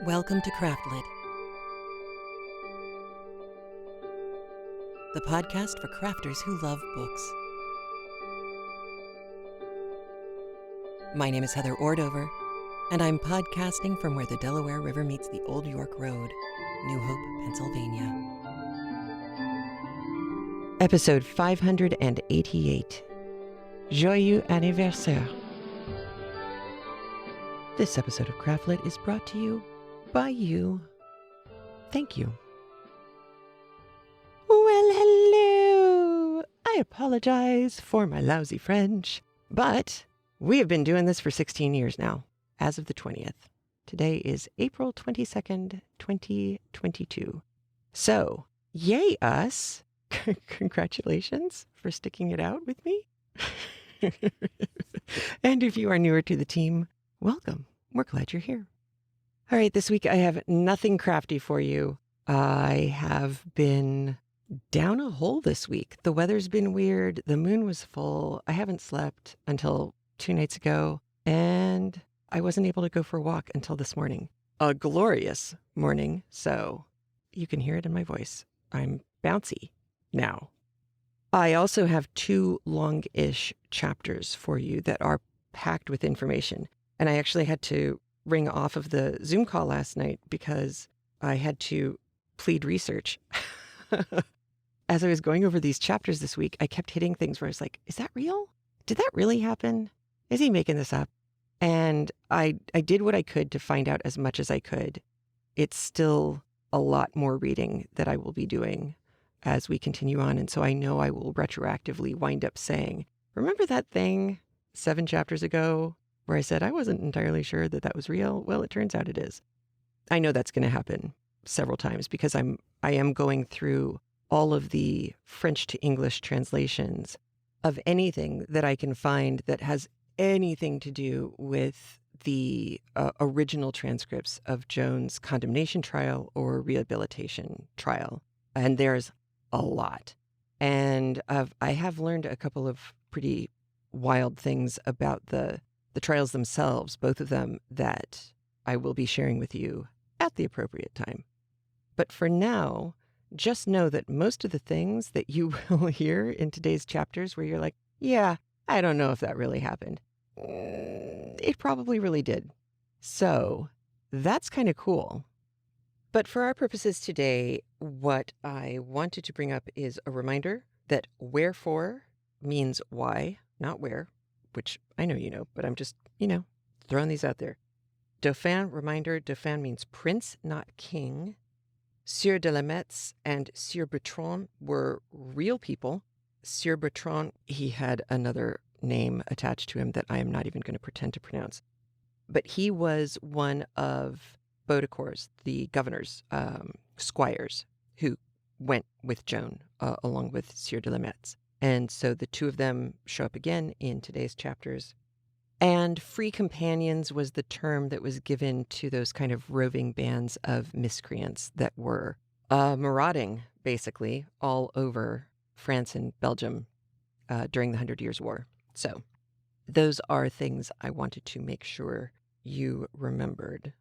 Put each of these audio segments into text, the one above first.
Welcome to CraftLit, the podcast for crafters who love books. My name is Heather Ordover, and I'm podcasting from where the Delaware River meets the Old York Road, New Hope, Pennsylvania. Episode 588, Joyeux anniversaire. This episode of CraftLit is brought to you by you. Thank you. Well, hello. I apologize for my lousy French, but we have been doing this for 16 years now, as of the 20th. Today is April 22nd, 2022. So, yay us. Congratulations for sticking it out with me. And if you are newer to the team, welcome. We're glad you're here. All right, this week I have nothing crafty for you. I have been down a hole this week. The weather's been weird. The moon was full. I haven't slept until 2 nights ago, and I wasn't able to go for a walk until this morning. A glorious morning, so you can hear it in my voice. I'm bouncy now. I also have 2 long-ish chapters for you that are packed with information. And I actually had to ring off of the Zoom call last night because I had to plead research. As I was going over these chapters this week, I kept hitting things where I was like, is that real? Did that really happen? Is he making this up? And I did what I could to find out as much as I could. It's still a lot more reading that I will be doing as we continue on. And so I know I will retroactively wind up saying, remember that thing 7 chapters ago where I said I wasn't entirely sure that that was real? Well, it turns out it is. I know that's going to happen several times because I am going through all of the French to English translations of anything that I can find that has anything to do with the original transcripts of Joan's condemnation trial or rehabilitation trial. And there's a lot. And I have learned a couple of pretty wild things about the trials themselves, both of them, that I will be sharing with you at the appropriate time. But for now, just know that most of the things that you will hear in today's chapters where you're like, yeah, I don't know if that really happened. It probably really did. So that's kind of cool. But for our purposes today, what I wanted to bring up is a reminder that wherefore means why, not where, which I know you know, but I'm just, throwing these out there. Dauphin, reminder, Dauphin means prince, not king. Sieur de la Metz and Sieur Bertrand were real people. Sieur Bertrand, he had another name attached to him that I am not even going to pretend to pronounce. But he was one of Baudecourt's, the governor's squires, who went with Joan along with Sieur de la Metz. And so the 2 of them show up again in today's chapters. And free companions was the term that was given to those kind of roving bands of miscreants that were marauding, basically, all over France and Belgium during the 100 Years' War. So those are things I wanted to make sure you remembered.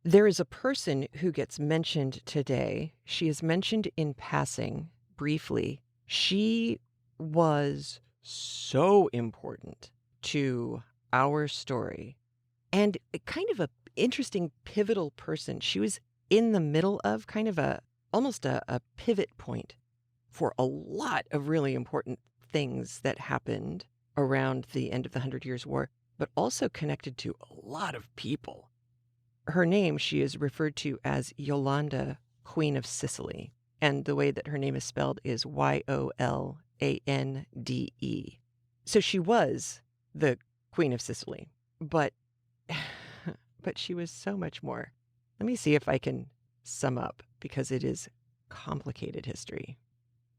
There is a person who gets mentioned today. She is mentioned in passing, briefly. She was so important to our story and kind of a interesting pivotal person. She was in the middle of kind of almost a pivot point for a lot of really important things that happened around the end of the 100 Years' War, but also connected to a lot of people. Her name, she is referred to as Yolande, Queen of Sicily. And the way that her name is spelled is Yolande. So she was the Queen of Sicily, but she was so much more. Let me see if I can sum up, because it is complicated history.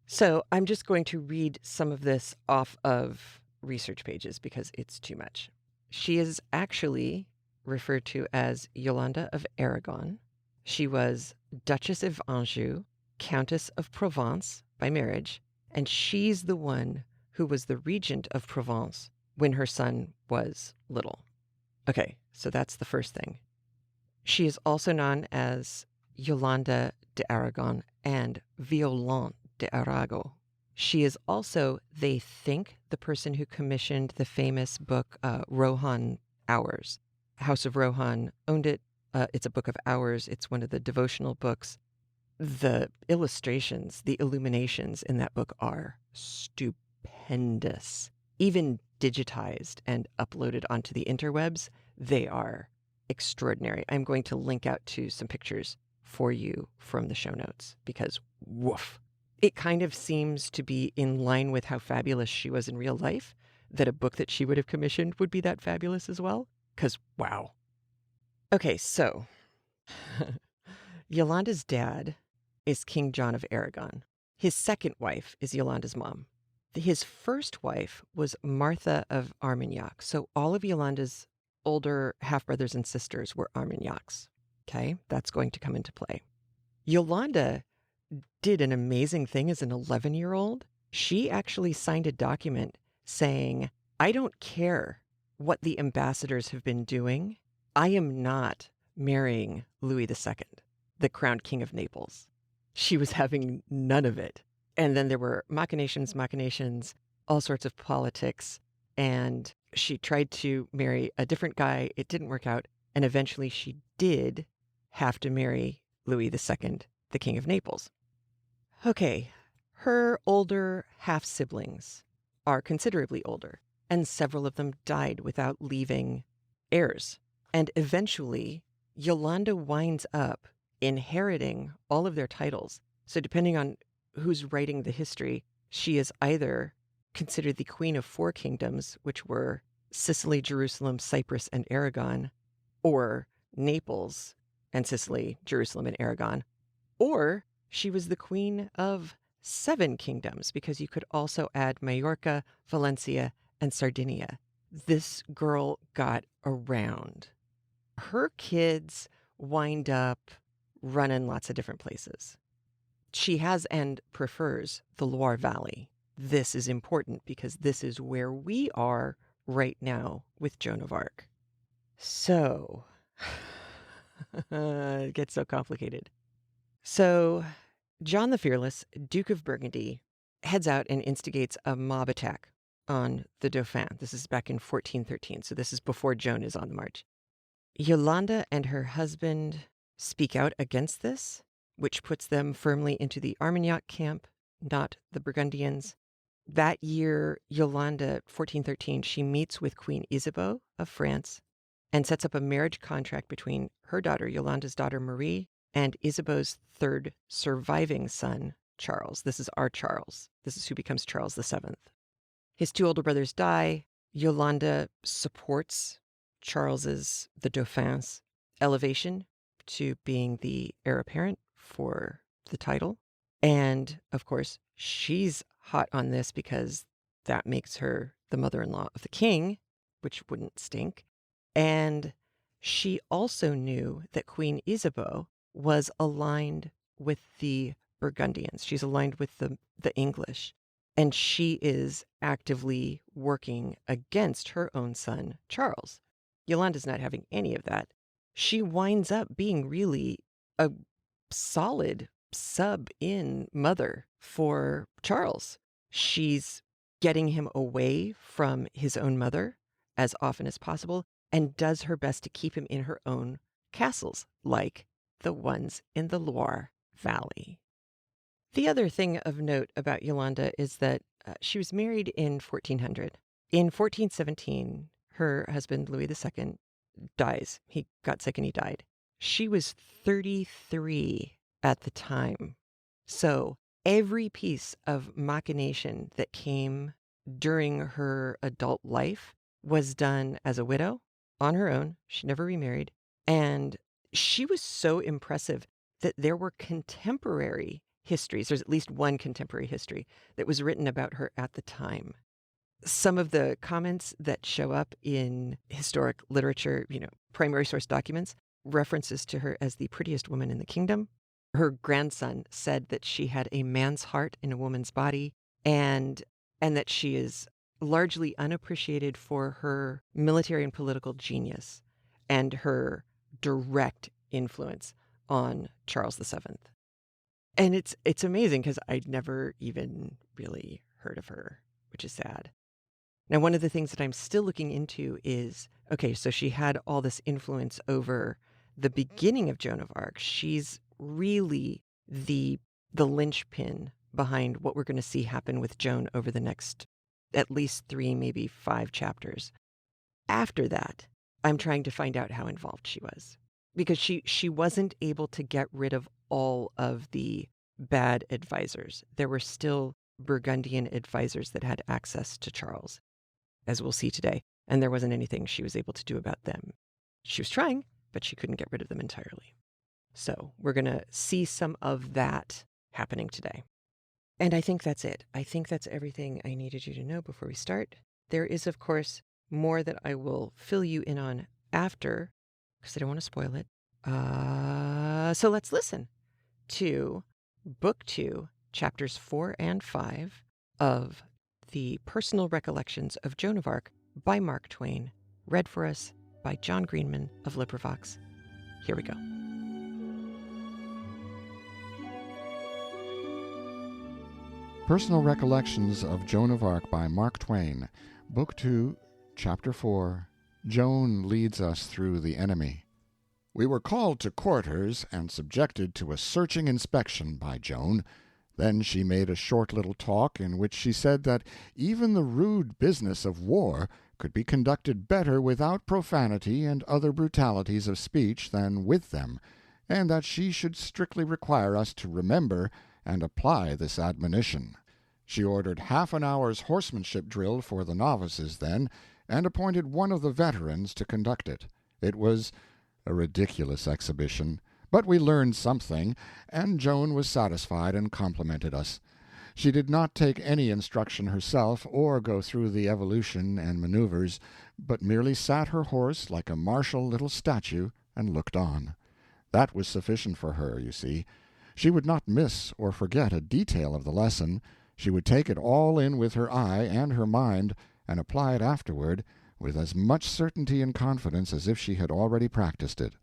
So I'm just going to read some of this off of research pages because it's too much. She is actually referred to as Yolande of Aragon. She was Duchess of Anjou, Countess of Provence by marriage, and she's the one who was the regent of Provence when her son was little. Okay, so that's the first thing. She is also known as Yolande de Aragon and Violante de Arago. She is also, they think, the person who commissioned the famous book Rohan Hours. House of Rohan owned it. It's a book of hours. It's one of the devotional books. The illustrations, the illuminations in that book are stupendous. Even digitized and uploaded onto the interwebs, they are extraordinary. I'm going to link out to some pictures for you from the show notes because woof. It kind of seems to be in line with how fabulous she was in real life, that a book that she would have commissioned would be that fabulous as well. Because wow. Okay, so Yolanda's dad is King John of Aragon. His second wife is Yolanda's mom. His first wife was Martha of Armagnac. So all of Yolanda's older half-brothers and sisters were Armagnacs. Okay, that's going to come into play. Yolanda did an amazing thing as an 11-year-old. She actually signed a document saying, I don't care what the ambassadors have been doing. I am not marrying Louis II, the crowned king of Naples. She was having none of it. And then there were machinations, all sorts of politics. And she tried to marry a different guy. It didn't work out. And eventually she did have to marry Louis II, the king of Naples. Okay, her older half-siblings are considerably older, and several of them died without leaving heirs. And eventually, Yolanda winds up inheriting all of their titles. So depending on who's writing the history, she is either considered the Queen of Four Kingdoms, which were Sicily, Jerusalem, Cyprus, and Aragon, or Naples and Sicily, Jerusalem, and Aragon, or she was the Queen of Seven Kingdoms, because you could also add Majorca, Valencia, and Sardinia. This girl got around. Her kids wind up running lots of different places. She has and prefers the Loire Valley. This is important because this is where we are right now with Joan of Arc. So, it gets so complicated. So, John the Fearless, Duke of Burgundy, heads out and instigates a mob attack on the Dauphin. This is back in 1413, so this is before Joan is on the march. Yolande and her husband speak out against this, which puts them firmly into the Armagnac camp, not the Burgundians. That year, Yolande, 1413, she meets with Queen Isabeau of France and sets up a marriage contract between her daughter, Yolande's daughter Marie, and Isabeau's third surviving son, Charles. This is our Charles. This is who becomes Charles VII. His two older brothers die. Yolande supports Charles's, the Dauphin's, elevation to being the heir apparent for the title. And, of course, she's hot on this because that makes her the mother-in-law of the king, which wouldn't stink. And she also knew that Queen Isabeau was aligned with the Burgundians. She's aligned with the English. And she is actively working against her own son, Charles. Yolanda's not having any of that. She winds up being really a solid sub-in mother for Charles. She's getting him away from his own mother as often as possible and does her best to keep him in her own castles, like the ones in the Loire Valley. The other thing of note about Yolande is that she was married in 1400. In 1417, her husband, Louis II, dies. He got sick and he died. She was 33 at the time. So every piece of machination that came during her adult life was done as a widow on her own. She never remarried. And she was so impressive that there were contemporary histories. There's at least one contemporary history that was written about her at the time. Some of the comments that show up in historic literature, primary source documents, references to her as the prettiest woman in the kingdom. Her grandson said that she had a man's heart in a woman's body, and that she is largely unappreciated for her military and political genius and her direct influence on Charles VII. And it's amazing because I'd never even really heard of her, which is sad. Now, one of the things that I'm still looking into is, okay, so she had all this influence over the beginning of Joan of Arc. She's really the linchpin behind what we're going to see happen with Joan over the next at least 3, maybe 5 chapters. After that, I'm trying to find out how involved she was, because she wasn't able to get rid of all of the bad advisors. There were still Burgundian advisors that had access to Charles, as we'll see today, and there wasn't anything she was able to do about them. She was trying, but she couldn't get rid of them entirely. So we're going to see some of that happening today. And I think that's it. I think that's everything I needed you to know before we start. There is, of course, more that I will fill you in on after, because I don't want to spoil it. So let's listen to Book 2, Chapters 4 and 5 of The Personal Recollections of Joan of Arc by Mark Twain, read for us by John Greenman of LibriVox. Here we go. Personal Recollections of Joan of Arc by Mark Twain, Book 2, Chapter 4, Joan Leads Us Through the Enemy. We were called to quarters and subjected to a searching inspection by Joan. Then she made a short little talk in which she said that even the rude business of war could be conducted better without profanity and other brutalities of speech than with them, and that she should strictly require us to remember and apply this admonition. She ordered half an hour's horsemanship drill for the novices then, and appointed one of the veterans to conduct it. It was a ridiculous exhibition, but we learned something, and Joan was satisfied and complimented us. She did not take any instruction herself or go through the evolution and maneuvers, but merely sat her horse like a martial little statue and looked on. That was sufficient for her, you see. She would not miss or forget a detail of the lesson. She would take it all in with her eye and her mind, and apply it afterward with as much certainty and confidence as if she had already practiced it.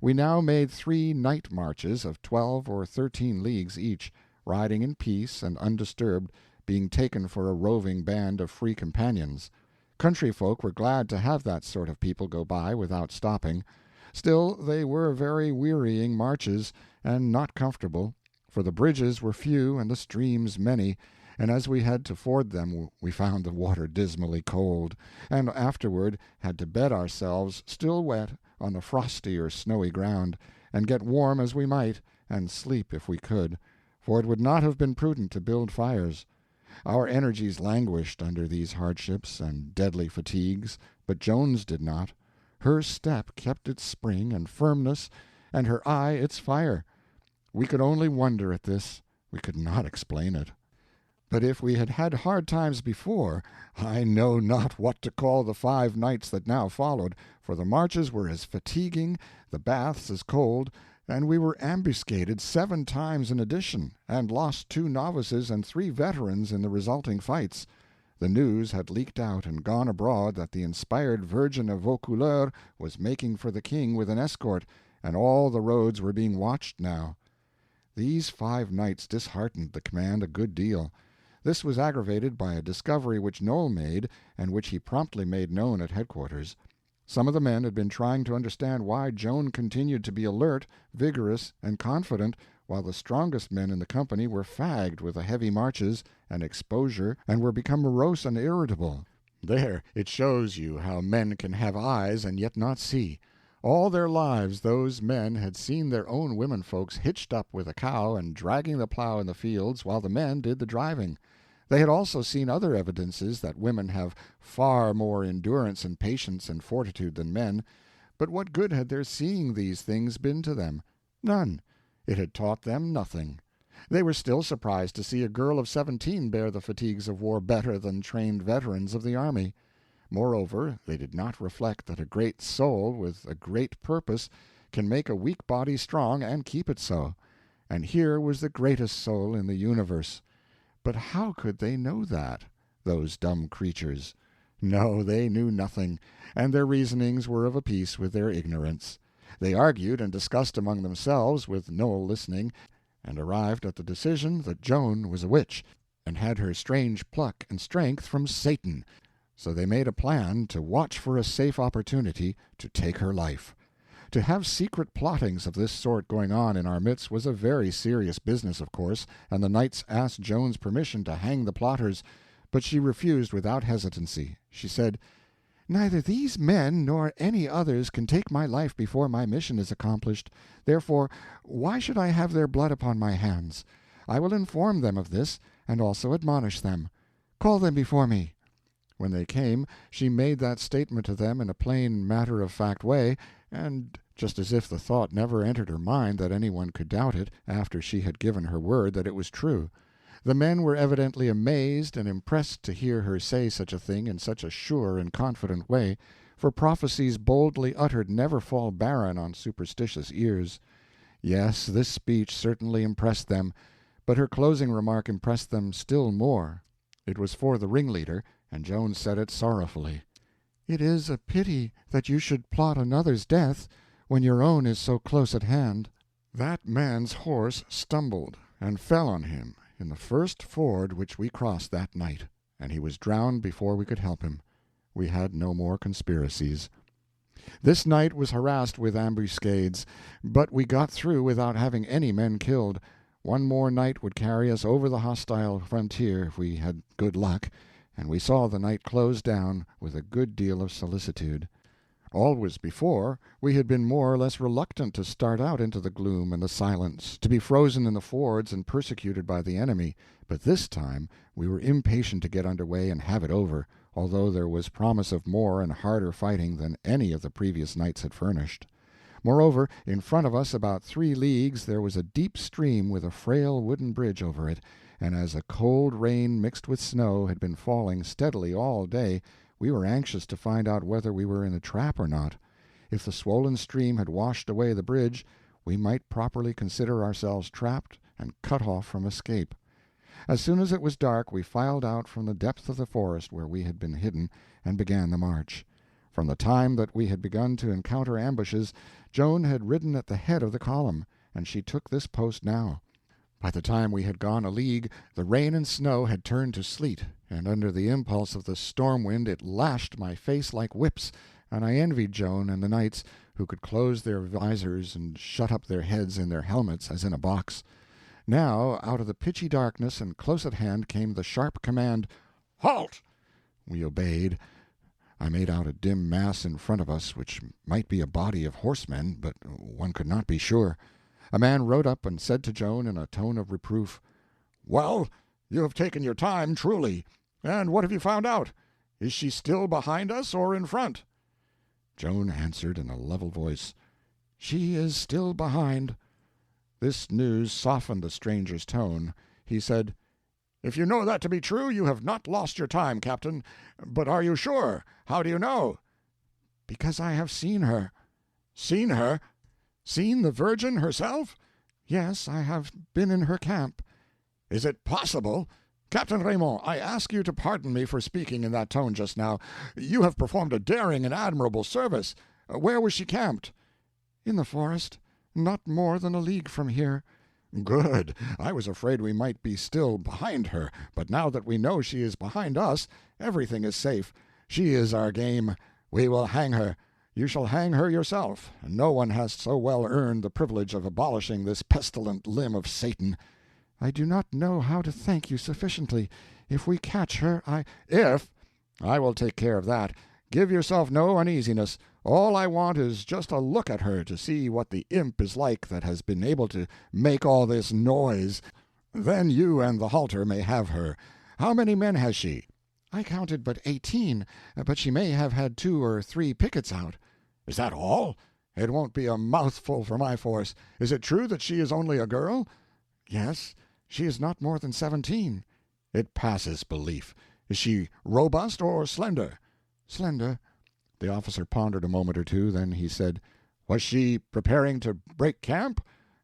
We now made 3 night marches of 12 or 13 leagues each, riding in peace and undisturbed, being taken for a roving band of free companions. Country folk were glad to have that sort of people go by without stopping. Still, they were very wearying marches, and not comfortable, for the bridges were few and the streams many, and as we had to ford them we found the water dismally cold, and afterward had to bed ourselves, still wet, on the frosty or snowy ground, and get warm as we might, and sleep if we could, for it would not have been prudent to build fires. Our energies languished under these hardships and deadly fatigues, but Joan's did not. Her step kept its spring and firmness, and her eye its fire. We could only wonder at this. We could not explain it. But if we had had hard times before, I know not what to call the 5 nights that now followed, for the marches were as fatiguing, the baths as cold, and we were ambuscaded 7 times in addition, and lost 2 novices and 3 veterans in the resulting fights. The news had leaked out and gone abroad that the inspired Virgin of Vaucouleurs was making for the king with an escort, and all the roads were being watched now. These 5 nights disheartened the command a good deal. This was aggravated by a discovery which Noel made, and which he promptly made known at headquarters. Some of the men had been trying to understand why Joan continued to be alert, vigorous, and confident, while the strongest men in the company were fagged with the heavy marches and exposure and were become morose and irritable. There, it shows you how men can have eyes and yet not see. All their lives those men had seen their own women folks hitched up with a cow and dragging the plow in the fields while the men did the driving. They had also seen other evidences that women have far more endurance and patience and fortitude than men, but what good had their seeing these things been to them? None. It had taught them nothing. They were still surprised to see a girl of 17 bear the fatigues of war better than trained veterans of the army. Moreover, they did not reflect that a great soul with a great purpose can make a weak body strong and keep it so. And here was the greatest soul in the universe. But how could they know that, those dumb creatures? No, they knew nothing, and their reasonings were of a piece with their ignorance. They argued and discussed among themselves, with Noel listening, and arrived at the decision that Joan was a witch, and had her strange pluck and strength from Satan. So they made a plan to watch for a safe opportunity to take her life. To have secret plottings of this sort going on in our midst was a very serious business, of course, and the knights asked Joan's permission to hang the plotters, but she refused without hesitancy. She said, "Neither these men nor any others can take my life before my mission is accomplished. Therefore, why should I have their blood upon my hands? I will inform them of this, and also admonish them. Call them before me." When they came, she made that statement to them in a plain, matter-of-fact way, and just as if the thought never entered her mind that anyone could doubt it, after she had given her word that it was true. The men were evidently amazed and impressed to hear her say such a thing in such a sure and confident way, for prophecies boldly uttered never fall barren on superstitious ears. Yes, this speech certainly impressed them, but her closing remark impressed them still more. It was for the ringleader, and Joan said it sorrowfully. "It is a pity that you should plot another's death when your own is so close at hand." That man's horse stumbled and fell on him in the first ford which we crossed that night, and he was drowned before we could help him. We had no more conspiracies. This night was harassed with ambuscades, but we got through without having any men killed. One more night would carry us over the hostile frontier if we had good luck, and we saw the night close down with a good deal of solicitude. Always before, we had been more or less reluctant to start out into the gloom and the silence, to be frozen in the fords and persecuted by the enemy, but this time we were impatient to get under way and have it over, although there was promise of more and harder fighting than any of the previous nights had furnished. Moreover, in front of us about 3 leagues there was a deep stream with a frail wooden bridge over it, and as a cold rain mixed with snow had been falling steadily all day, we were anxious to find out whether we were in a trap or not. If the swollen stream had washed away the bridge, we might properly consider ourselves trapped and cut off from escape. As soon as it was dark, we filed out from the depth of the forest where we had been hidden, and began the march. From the time that we had begun to encounter ambushes, Joan had ridden at the head of the column, and she took this post now. By the time we had gone a league, the rain and snow had turned to sleet, and under the impulse of the storm wind it lashed my face like whips, and I envied Joan and the knights, who could close their visors and shut up their heads in their helmets as in a box. Now, out of the pitchy darkness and close at hand came the sharp command, "Halt!" We obeyed. I made out a dim mass in front of us, which might be a body of horsemen, but one could not be sure. A man rode up and said to Joan in a tone of reproof, "Well, you have taken your time, truly. And what have you found out? Is she still behind us or in front?" Joan answered in a level voice, "She is still behind." This news softened the stranger's tone. He said, "If you know that to be true, you have not lost your time, Captain. But are you sure? How do you know?" "Because I have seen her." "Seen her? Seen the Virgin herself?" "Yes, I have been in her camp." "Is it possible? Captain Raymond, I ask you to pardon me for speaking in that tone just now. You have performed a daring and admirable service. Where was she camped?" "In the forest, not more than a league from here." "Good. I was afraid we might be still behind her, but now that we know she is behind us, everything is safe. She is our game. We will hang her. You shall hang her yourself. No one has so well earned the privilege of abolishing this pestilent limb of Satan." "I do not know how to thank you sufficiently. If we catch her, If? I will take care of that. Give yourself no uneasiness. All I want is just a look at her to see what the imp is like that has been able to make all this noise. Then you and the halter may have her. How many men has she?" "I counted but 18, but she may have had 2 or 3 pickets out." "Is that all? It won't be a mouthful for my force. Is it true that she is only a girl?" "Yes, she is not more than 17. "It passes belief. Is she robust or slender?" "Slender." The officer pondered a moment or two, then he said, "Was she preparing to break camp?"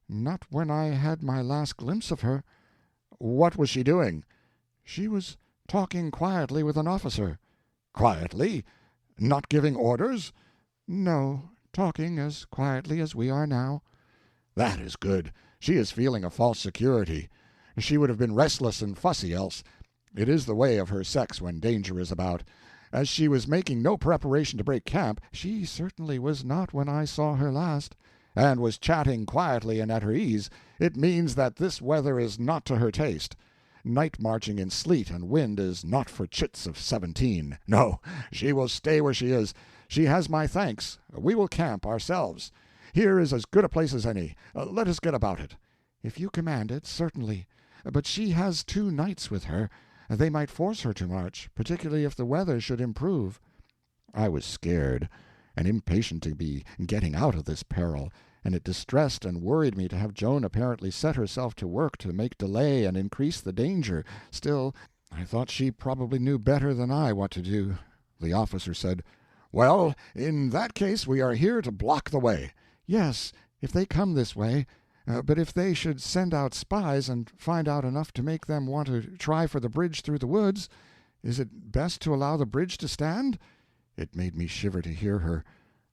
"Not when I had my last glimpse of her." "What was she doing?" "She was talking quietly with an officer." "Quietly? Not giving orders?" "No, talking as quietly as we are now." "That is good. She is feeling a false security. She would have been restless and fussy else. It is the way of her sex when danger is about. As she was making no preparation to break camp, "She certainly was not when I saw her last." and was chatting quietly and at her ease, it means that this weather is not to her taste. Night marching in sleet and wind is not for chits of 17. No, she will stay where she is. She has my thanks. We will camp ourselves. Here is as good a place as any. Let us get about it." "If you command it, certainly. But she has 2 knights with her. They might force her to march, particularly if the weather should improve." I was scared and impatient to be getting out of this peril, and it distressed and worried me to have Joan apparently set herself to work to make delay and increase the danger. Still, I thought she probably knew better than I what to do. The officer said, "Well, in that case we are here to block the way." "Yes, if they come this way. But if they should send out spies and find out enough to make them want to try for the bridge through the woods, is it best to allow the bridge to stand?" It made me shiver to hear her.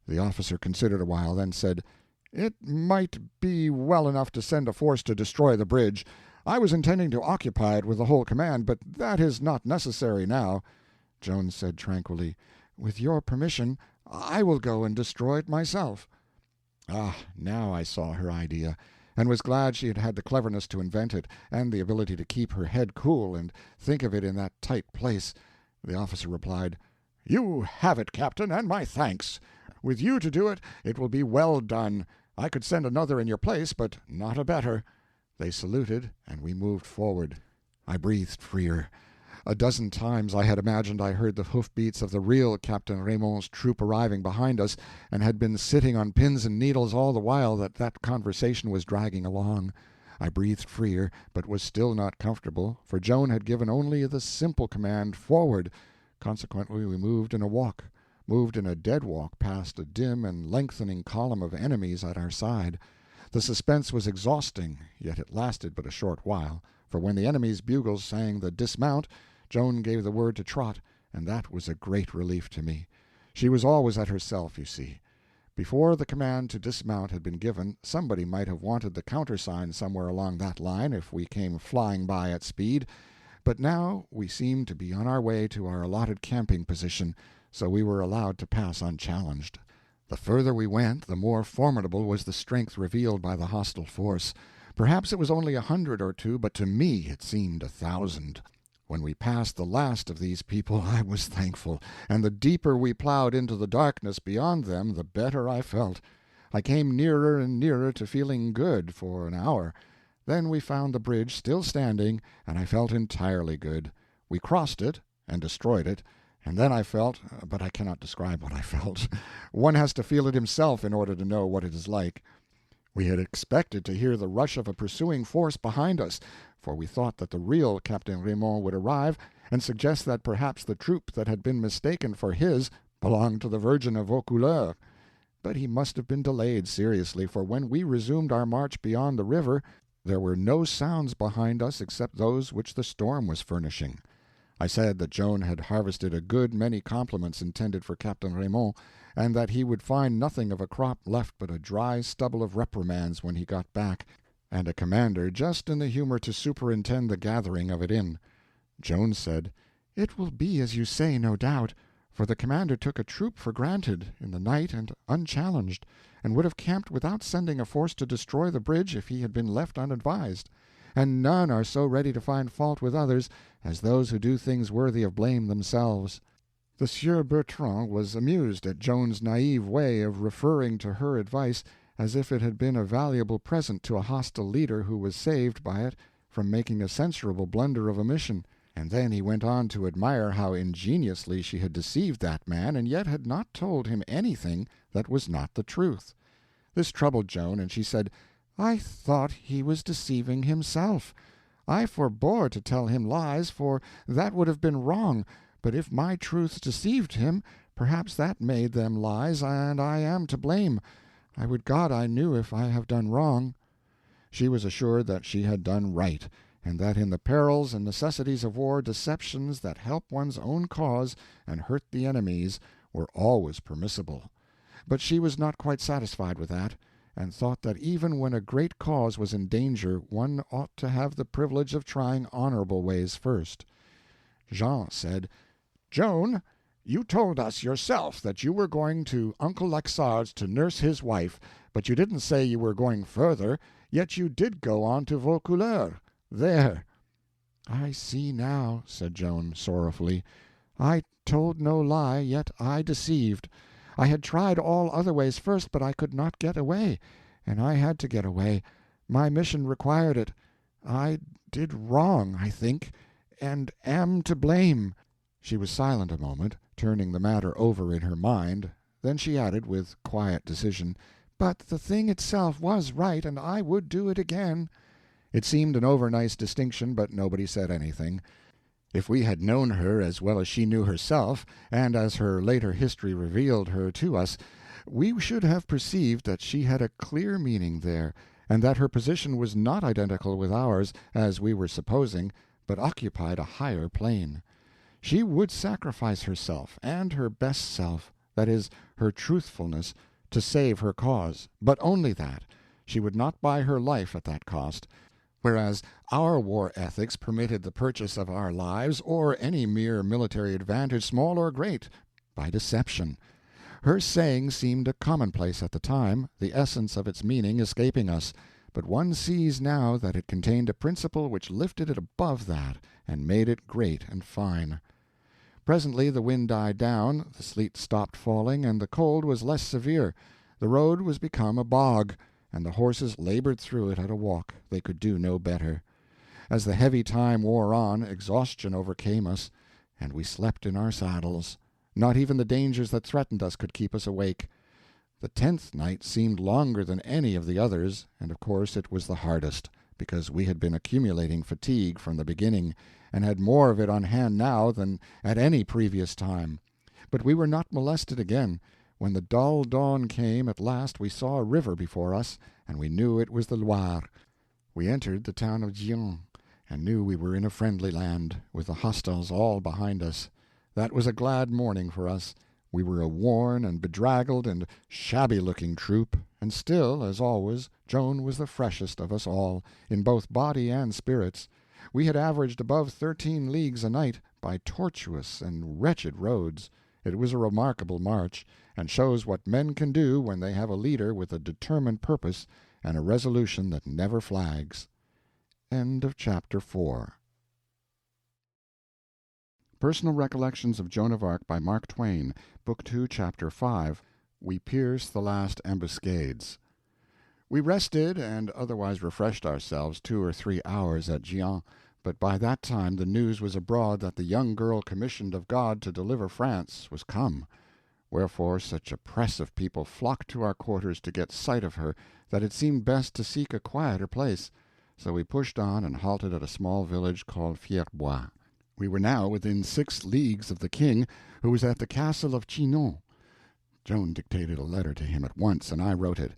The officer considered a while, then said, "It might be well enough to send a force to destroy the bridge. I was intending to occupy it with the whole command, but that is not necessary now." Joan said tranquilly, "With your permission, I will go and destroy it myself." Ah, now I saw her idea, and was glad she had had the cleverness to invent it, and the ability to keep her head cool and think of it in that tight place. The officer replied, "You have it, Captain, and my thanks. With you to do it, it will be well done. I could send another in your place, but not a better." They saluted, and we moved forward. I breathed freer. A dozen times I had imagined I heard the hoof-beats of the real Captain Raymond's troop arriving behind us, and had been sitting on pins and needles all the while that conversation was dragging along. I breathed freer, but was still not comfortable, for Joan had given only the simple command, "Forward." Consequently we moved in a dead walk past a dim and lengthening column of enemies at our side. The suspense was exhausting, yet it lasted but a short while, for when the enemy's bugles sang the "dismount," Joan gave the word to trot, and that was a great relief to me. She was always at herself, you see. Before the command to dismount had been given, somebody might have wanted the countersign somewhere along that line if we came flying by at speed, but now we seemed to be on our way to our allotted camping position, so we were allowed to pass unchallenged. The further we went, the more formidable was the strength revealed by the hostile force. Perhaps it was only 100 or 2, but to me it seemed 1,000. When we passed the last of these people I was thankful, and the deeper we plowed into the darkness beyond them the better I felt. I came nearer and nearer to feeling good for an hour. Then we found the bridge still standing, and I felt entirely good. We crossed it and destroyed it, and then I felt, but I cannot describe what I felt. One has to feel it himself in order to know what it is like. We had expected to hear the rush of a pursuing force behind us, for we thought that the real Captain Raymond would arrive and suggest that perhaps the troop that had been mistaken for his belonged to the Virgin of Vaucouleurs. But he must have been delayed seriously, for when we resumed our march beyond the river, there were no sounds behind us except those which the storm was furnishing. I said that Joan had harvested a good many compliments intended for Captain Raymond, and that he would find nothing of a crop left but a dry stubble of reprimands when he got back, and a commander just in the humor to superintend the gathering of it in. Joan said, "It will be as you say, no doubt, for the commander took a troop for granted, in the night and unchallenged, and would have camped without sending a force to destroy the bridge if he had been left unadvised. And none are so ready to find fault with others as those who do things worthy of blame themselves." The Sieur Bertrand was amused at Joan's naive way of referring to her advice as if it had been a valuable present to a hostile leader who was saved by it from making a censurable blunder of omission, and then he went on to admire how ingeniously she had deceived that man and yet had not told him anything that was not the truth. This troubled Joan, and she said, "I thought he was deceiving himself. I forbore to tell him lies, for that would have been wrong, but if my truths deceived him, perhaps that made them lies, and I am to blame. I would God I knew if I have done wrong." She was assured that she had done right, and that in the perils and necessities of war deceptions that help one's own cause and hurt the enemy's were always permissible. but she was not quite satisfied with that, and thought that even when a great cause was in danger one ought to have the privilege of trying honorable ways first. Jean said, "Joan, you told us yourself that you were going to Uncle Laxart's to nurse his wife, but you didn't say you were going further, yet you did go on to Vaucouleurs. There." "I see now," said Joan, sorrowfully. "I told no lie, yet I deceived. I had tried all other ways first, but I could not get away, and I had to get away. My mission required it. I did wrong, I think, and am to blame." She was silent a moment, turning the matter over in her mind. Then she added, with quiet decision, "But the thing itself was right, and I would do it again." It seemed an over-nice distinction, but nobody said anything. If we had known her as well as she knew herself, and as her later history revealed her to us, we should have perceived that she had a clear meaning there, and that her position was not identical with ours, as we were supposing, but occupied a higher plane. She would sacrifice herself, and her best self, that is, her truthfulness, to save her cause, but only that. She would not buy her life at that cost, whereas our war ethics permitted the purchase of our lives, or any mere military advantage, small or great, by deception. Her saying seemed a commonplace at the time, the essence of its meaning escaping us, but one sees now that it contained a principle which lifted it above that and made it great and fine. Presently the wind died down, the sleet stopped falling, and the cold was less severe. The road was become a bog, and the horses labored through it at a walk. They could do no better. As the heavy time wore on, exhaustion overcame us, and we slept in our saddles. Not even the dangers that threatened us could keep us awake. The 10th night seemed longer than any of the others, and of course it was the hardest, because we had been accumulating fatigue from the beginning, and had more of it on hand now than at any previous time. But we were not molested again. When the dull dawn came, at last we saw a river before us, and we knew it was the Loire. We entered the town of Gien, and knew we were in a friendly land, with the hostiles all behind us. That was a glad morning for us. We were a worn and bedraggled and shabby-looking troop, and still, as always, Joan was the freshest of us all, in both body and spirits. We had averaged above 13 leagues a night, by tortuous and wretched roads. It was a remarkable march, and shows what men can do when they have a leader with a determined purpose and a resolution that never flags. End of chapter 4. Personal Recollections of Joan of Arc by Mark Twain, Book 2, Chapter 5. We Pierce the Last Ambuscades. We rested and otherwise refreshed ourselves 2 or 3 hours at Gien, but by that time the news was abroad that the young girl commissioned of God to deliver France was come. Wherefore such a press of people flocked to our quarters to get sight of her that it seemed best to seek a quieter place. So we pushed on and halted at a small village called Fierbois. We were now within 6 leagues of the king, who was at the castle of Chinon. Joan dictated a letter to him at once, and I wrote it.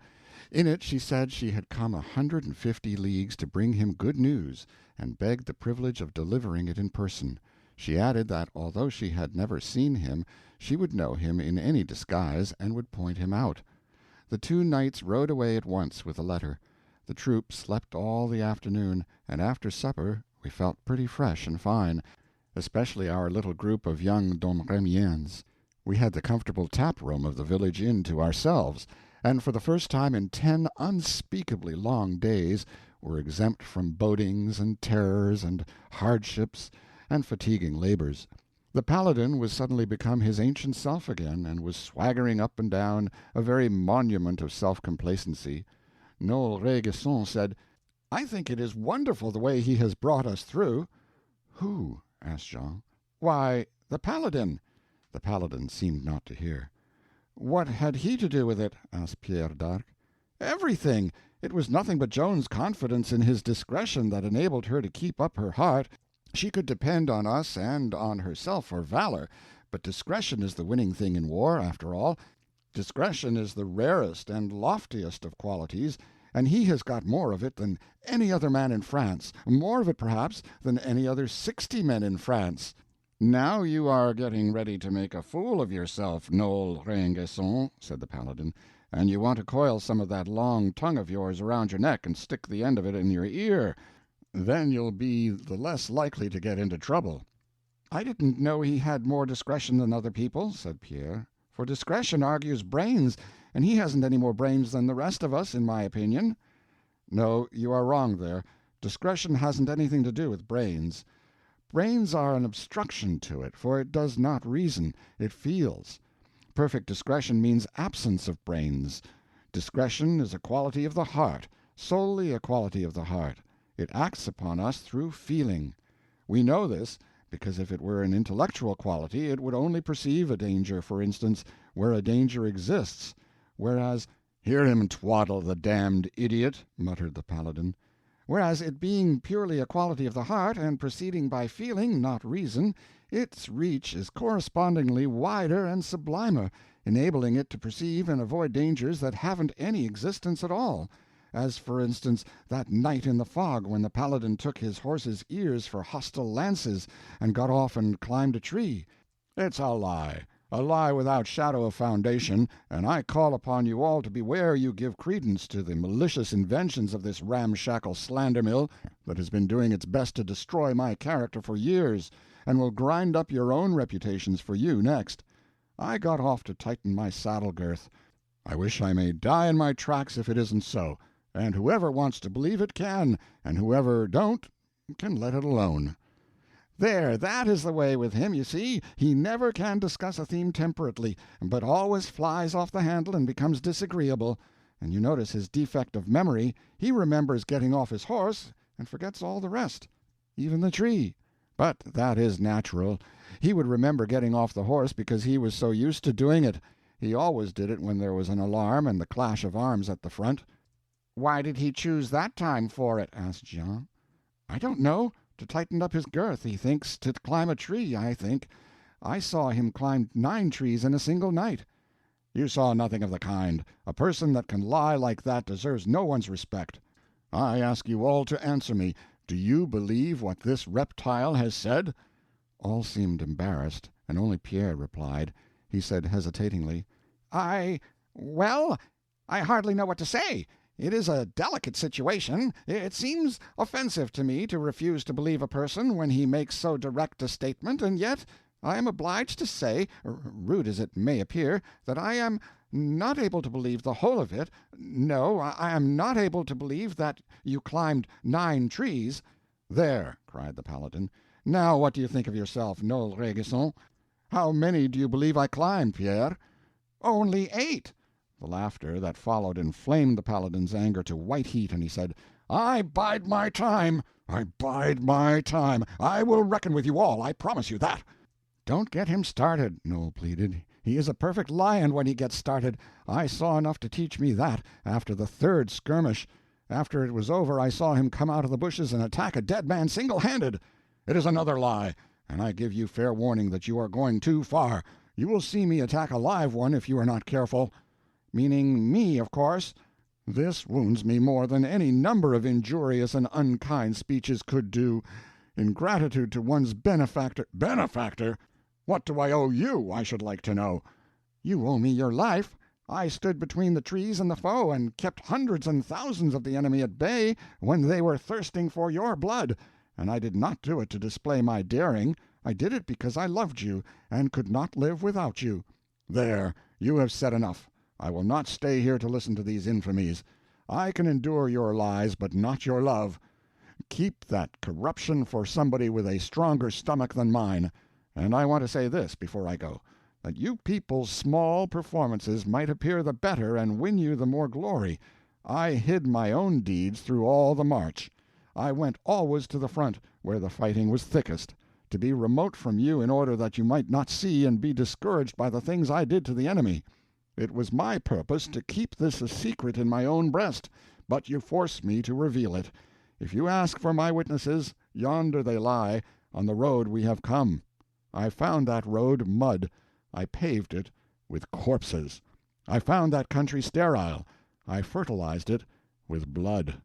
In it she said she had come 150 leagues to bring him good news, and begged the privilege of delivering it in person. She added that although she had never seen him, she would know him in any disguise, and would point him out. The 2 knights rode away at once with the letter. The troop slept all the afternoon, and after supper we felt pretty fresh and fine, especially our little group of young Domremiens. We had the comfortable tap-room of the village inn to ourselves, and for the first time in 10 unspeakably long days were exempt from bodings and terrors and hardships and fatiguing labors. The paladin was suddenly become his ancient self again, and was swaggering up and down, a very monument of self-complacency. Noel Regesson said, "I think it is wonderful the way he has brought us through." "Who?" asked Jean. "Why, the paladin." The paladin seemed not to hear. "What had he to do with it?" asked Pierre d'Arc. "Everything. It was nothing but Joan's confidence in his discretion that enabled her to keep up her heart. She could depend on us and on herself for valor, but discretion is the winning thing in war, after all. Discretion is the rarest and loftiest of qualities, and he has got more of it than any other man in France, more of it, perhaps, than any other 60 men in France. Now you are getting ready to make a fool of yourself, Noel Rainguesson, said the Paladin, and you want to coil some of that long tongue of yours around your neck and stick the end of it in your ear. Then you'll be the less likely to get into trouble. I didn't know he had more discretion than other people, said Pierre, for discretion argues brains, and he hasn't any more brains than the rest of us, in my opinion. No, you are wrong there. Discretion hasn't anything to do with brains. Brains are an obstruction to it, for it does not reason, it feels. Perfect discretion means absence of brains. Discretion is a quality of the heart, solely a quality of the heart. It acts upon us through feeling. We know this, because if it were an intellectual quality it would only perceive a danger, for instance, where a danger exists, whereas— "Hear him twaddle, the damned idiot," muttered the Paladin. Whereas it being purely a quality of the heart, and proceeding by feeling, not reason, its reach is correspondingly wider and sublimer, enabling it to perceive and avoid dangers that haven't any existence at all, as, for instance, that night in the fog when the Paladin took his horse's ears for hostile lances, and got off and climbed a tree. It's a lie without shadow of foundation, and I call upon you all to beware you give credence to the malicious inventions of this ramshackle slander-mill that has been doing its best to destroy my character for years, and will grind up your own reputations for you next. I got off to tighten my saddle-girth. I wish I may die in my tracks if it isn't so, and whoever wants to believe it can, and whoever don't can let it alone. There, that is the way with him, you see. He never can discuss a theme temperately, but always flies off the handle and becomes disagreeable. And you notice his defect of memory. He remembers getting off his horse, and forgets all the rest, even the tree. But that is natural. He would remember getting off the horse because he was so used to doing it. He always did it when there was an alarm and the clash of arms at the front. "Why did he choose that time for it?" asked Jean. "I don't know. To tighten up his girth, he thinks, to climb a tree, I think. I saw him climb 9 trees in a single night." "You saw nothing of the kind. A person that can lie like that deserves no one's respect. I ask you all to answer me. Do you believe what this reptile has said?" All seemed embarrassed, and only Pierre replied. He said hesitatingly— Well, I hardly know what to say. It is a delicate situation. It seems offensive to me to refuse to believe a person when he makes so direct a statement, and yet I am obliged to say, rude as it may appear, that I am not able to believe the whole of it. No, I am not able to believe that you climbed 9 trees. "There!" cried the Paladin. "Now what do you think of yourself, Noel Rainguesson? How many do you believe I climbed, Pierre?" "Only 8." The laughter that followed inflamed the Paladin's anger to white heat, and he said— "I bide my time! I bide my time! I will reckon with you all, I promise you that!" "Don't get him started," Noel pleaded. "He is a perfect lion when he gets started. I saw enough to teach me that, after the 3rd skirmish. After it was over I saw him come out of the bushes and attack a dead man single-handed." "It is another lie, and I give you fair warning that you are going too far. You will see me attack a live one if you are not careful." "Meaning me, of course." "This wounds me more than any number of injurious and unkind speeches could do. Ingratitude to one's benefactor—" "Benefactor? What do I owe you, I should like to know?" "You owe me your life. I stood between the trees and the foe, and kept hundreds and thousands of the enemy at bay when they were thirsting for your blood, and I did not do it to display my daring. I did it because I loved you, and could not live without you." "There, you have said enough. I will not stay here to listen to these infamies. I can endure your lies, but not your love. Keep that corruption for somebody with a stronger stomach than mine. And I want to say this before I go, that you people's small performances might appear the better and win you the more glory. I hid my own deeds through all the march. I went always to the front, where the fighting was thickest, to be remote from you in order that you might not see and be discouraged by the things I did to the enemy. It was my purpose to keep this a secret in my own breast, but you force me to reveal it. If you ask for my witnesses, yonder they lie, on the road we have come. I found that road mud. I paved it with corpses. I found that country sterile. I fertilized it with blood.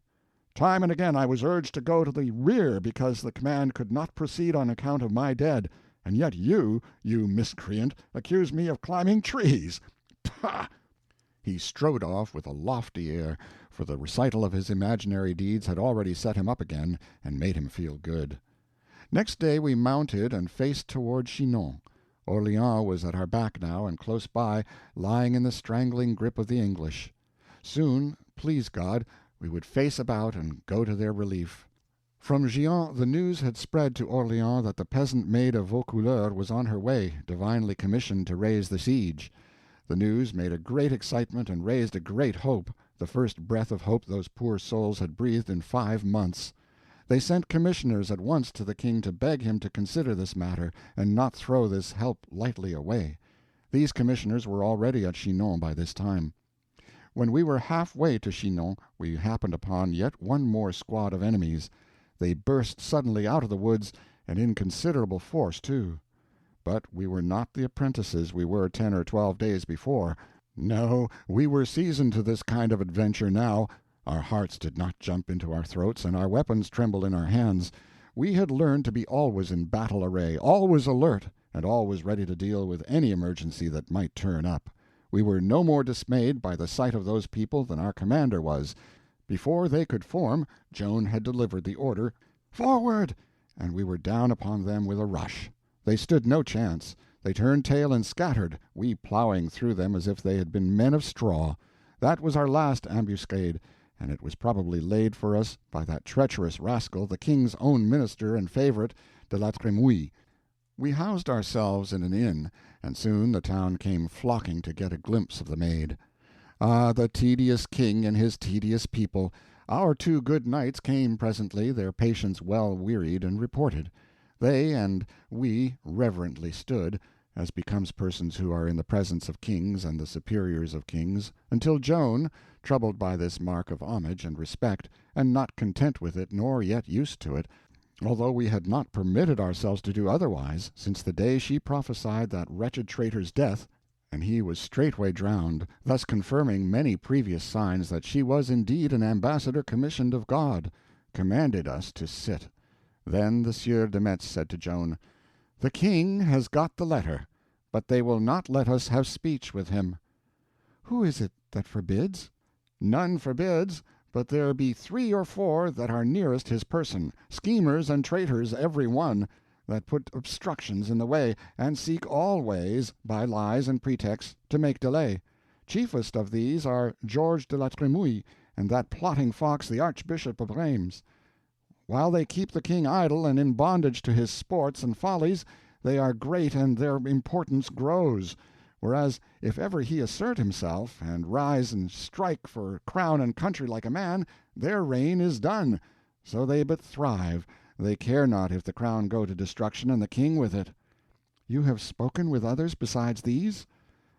Time and again I was urged to go to the rear because the command could not proceed on account of my dead, And yet you miscreant, accuse me of climbing trees. Pah!" He strode off with a lofty air, for the recital of his imaginary deeds had already set him up again and made him feel good. Next day we mounted and faced toward Chinon. Orleans was at our back now, and close by, lying in the strangling grip of the English. Soon, please God, we would face about and go to their relief. From Gien the news had spread to Orleans that the peasant maid of Vaucouleurs was on her way, divinely commissioned to raise the siege. The news made a great excitement and raised a great hope, the first breath of hope those poor souls had breathed in 5 months. They sent commissioners at once to the king to beg him to consider this matter, and not throw this help lightly away. These commissioners were already at Chinon by this time. When we were half-way to Chinon, we happened upon yet one more squad of enemies. They burst suddenly out of the woods, and in considerable force, too. But we were not the apprentices we were 10 or 12 days before. No, we were seasoned to this kind of adventure now. Our hearts did not jump into our throats, and our weapons trembled in our hands. We had learned to be always in battle array, always alert, and always ready to deal with any emergency that might turn up. We were no more dismayed by the sight of those people than our commander was. Before they could form, Joan had delivered the order, "Forward!" and we were down upon them with a rush. They stood no chance. They turned tail and scattered, we plowing through them as if they had been men of straw. That was our last ambuscade, and it was probably laid for us by that treacherous rascal, the king's own minister and favorite, de la Trémouille. We housed ourselves in an inn, and soon the town came flocking to get a glimpse of the maid. Ah, the tedious king and his tedious people! Our 2 good knights came presently, their patience well wearied, and reported. They and we reverently stood, as becomes persons who are in the presence of kings and the superiors of kings, until Joan, troubled by this mark of homage and respect, and not content with it nor yet used to it, although we had not permitted ourselves to do otherwise, since the day she prophesied that wretched traitor's death, and he was straightway drowned, thus confirming many previous signs that she was indeed an ambassador commissioned of God, commanded us to sit. Then the Sieur de Metz said to Joan, "The king has got the letter, but they will not let us have speech with him." "Who is it that forbids?" "None forbids, but there be 3 or 4 that are nearest his person, schemers and traitors every one, that put obstructions in the way, and seek all ways, by lies and pretexts, to make delay. Chiefest of these are George de la Trémouille, and that plotting fox the Archbishop of Rheims. While they keep the king idle and in bondage to his sports and follies, they are great and their importance grows, whereas if ever he assert himself, and rise and strike for crown and country like a man, their reign is done. So they but thrive, they care not if the crown go to destruction and the king with it." "You have spoken with others besides these?"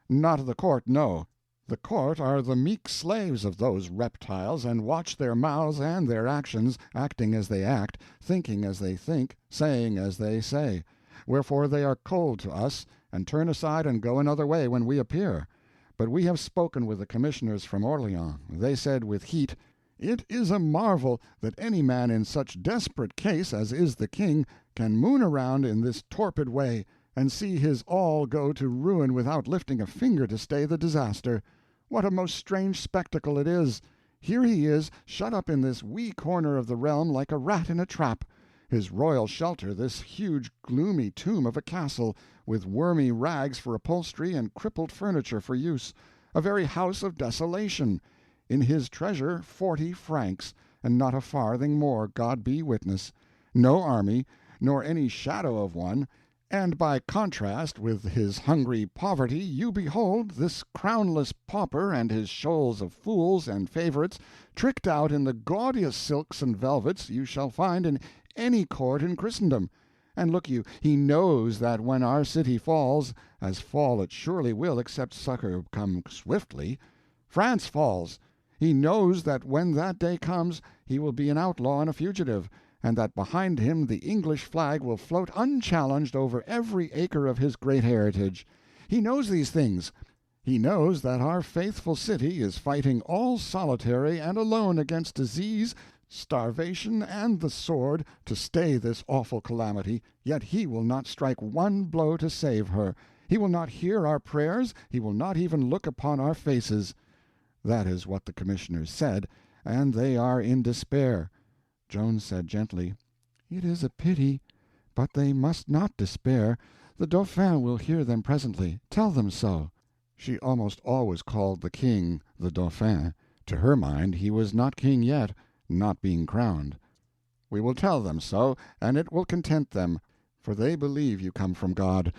"Not of the court, no. The court are the meek slaves of those reptiles, and watch their mouths and their actions, acting as they act, thinking as they think, saying as they say. Wherefore they are cold to us, and turn aside and go another way when we appear. But we have spoken with the commissioners from Orleans. They said with heat, 'It is a marvel that any man in such desperate case as is the king can moon around in this torpid way, and see his all go to ruin without lifting a finger to stay the disaster. What a most strange spectacle it is! Here he is, shut up in this wee corner of the realm like a rat in a trap. His royal shelter this huge gloomy tomb of a castle, with wormy rags for upholstery and crippled furniture for use, a very house of desolation. In his treasure 40 francs, and not a farthing more, God be witness. No army, nor any shadow of one, and by contrast with his hungry poverty you behold this crownless pauper and his shoals of fools and favorites tricked out in the gaudiest silks and velvets you shall find in any court in Christendom. And look you, he knows that when our city falls, as fall it surely will except succor come swiftly, France falls, he knows that when that day comes he will be an outlaw and a fugitive, and that behind him the English flag will float unchallenged over every acre of his great heritage. He knows these things. He knows that our faithful city is fighting all solitary and alone against disease, starvation and the sword to stay this awful calamity, yet he will not strike one blow to save her. He will not hear our prayers, he will not even look upon our faces. That is what the commissioners said, and they are in despair. Joan said gently, "It is a pity, but they must not despair. The Dauphin will hear them presently. Tell them so." She almost always called the king the Dauphin. To her mind he was not king yet, not being crowned. "We will tell them so, and it will content them, for they believe you come from God.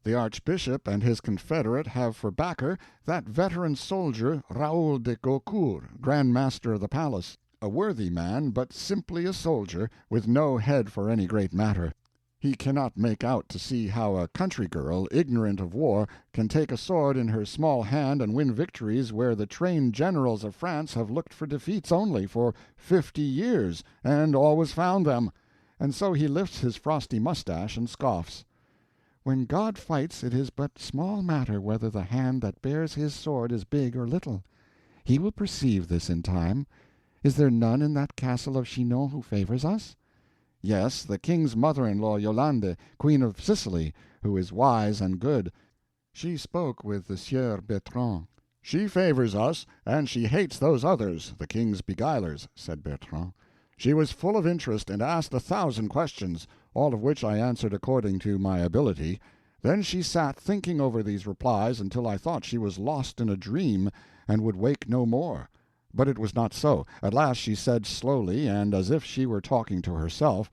The archbishop and his confederate have for backer that veteran soldier Raoul de Gaucourt, Grand Master of the Palace, a worthy man, but simply a soldier, with no head for any great matter. He cannot make out to see how a country girl, ignorant of war, can take a sword in her small hand and win victories where the trained generals of France have looked for defeats only for 50 years, and always found them. And so he lifts his frosty mustache and scoffs. When God fights, it is but small matter whether the hand that bears his sword is big or little. He will perceive this in time. Is there none in that castle of Chinon who favors us? Yes, the king's mother-in-law, Yolande, Queen of Sicily, who is wise and good. She spoke with the Sieur Bertrand. "She favors us, and she hates those others, the king's beguilers," said Bertrand. "She was full of interest, and asked 1,000 questions, all of which I answered according to my ability. Then she sat thinking over these replies until I thought she was lost in a dream, and would wake no more. But it was not so. At last she said slowly, and as if she were talking to herself,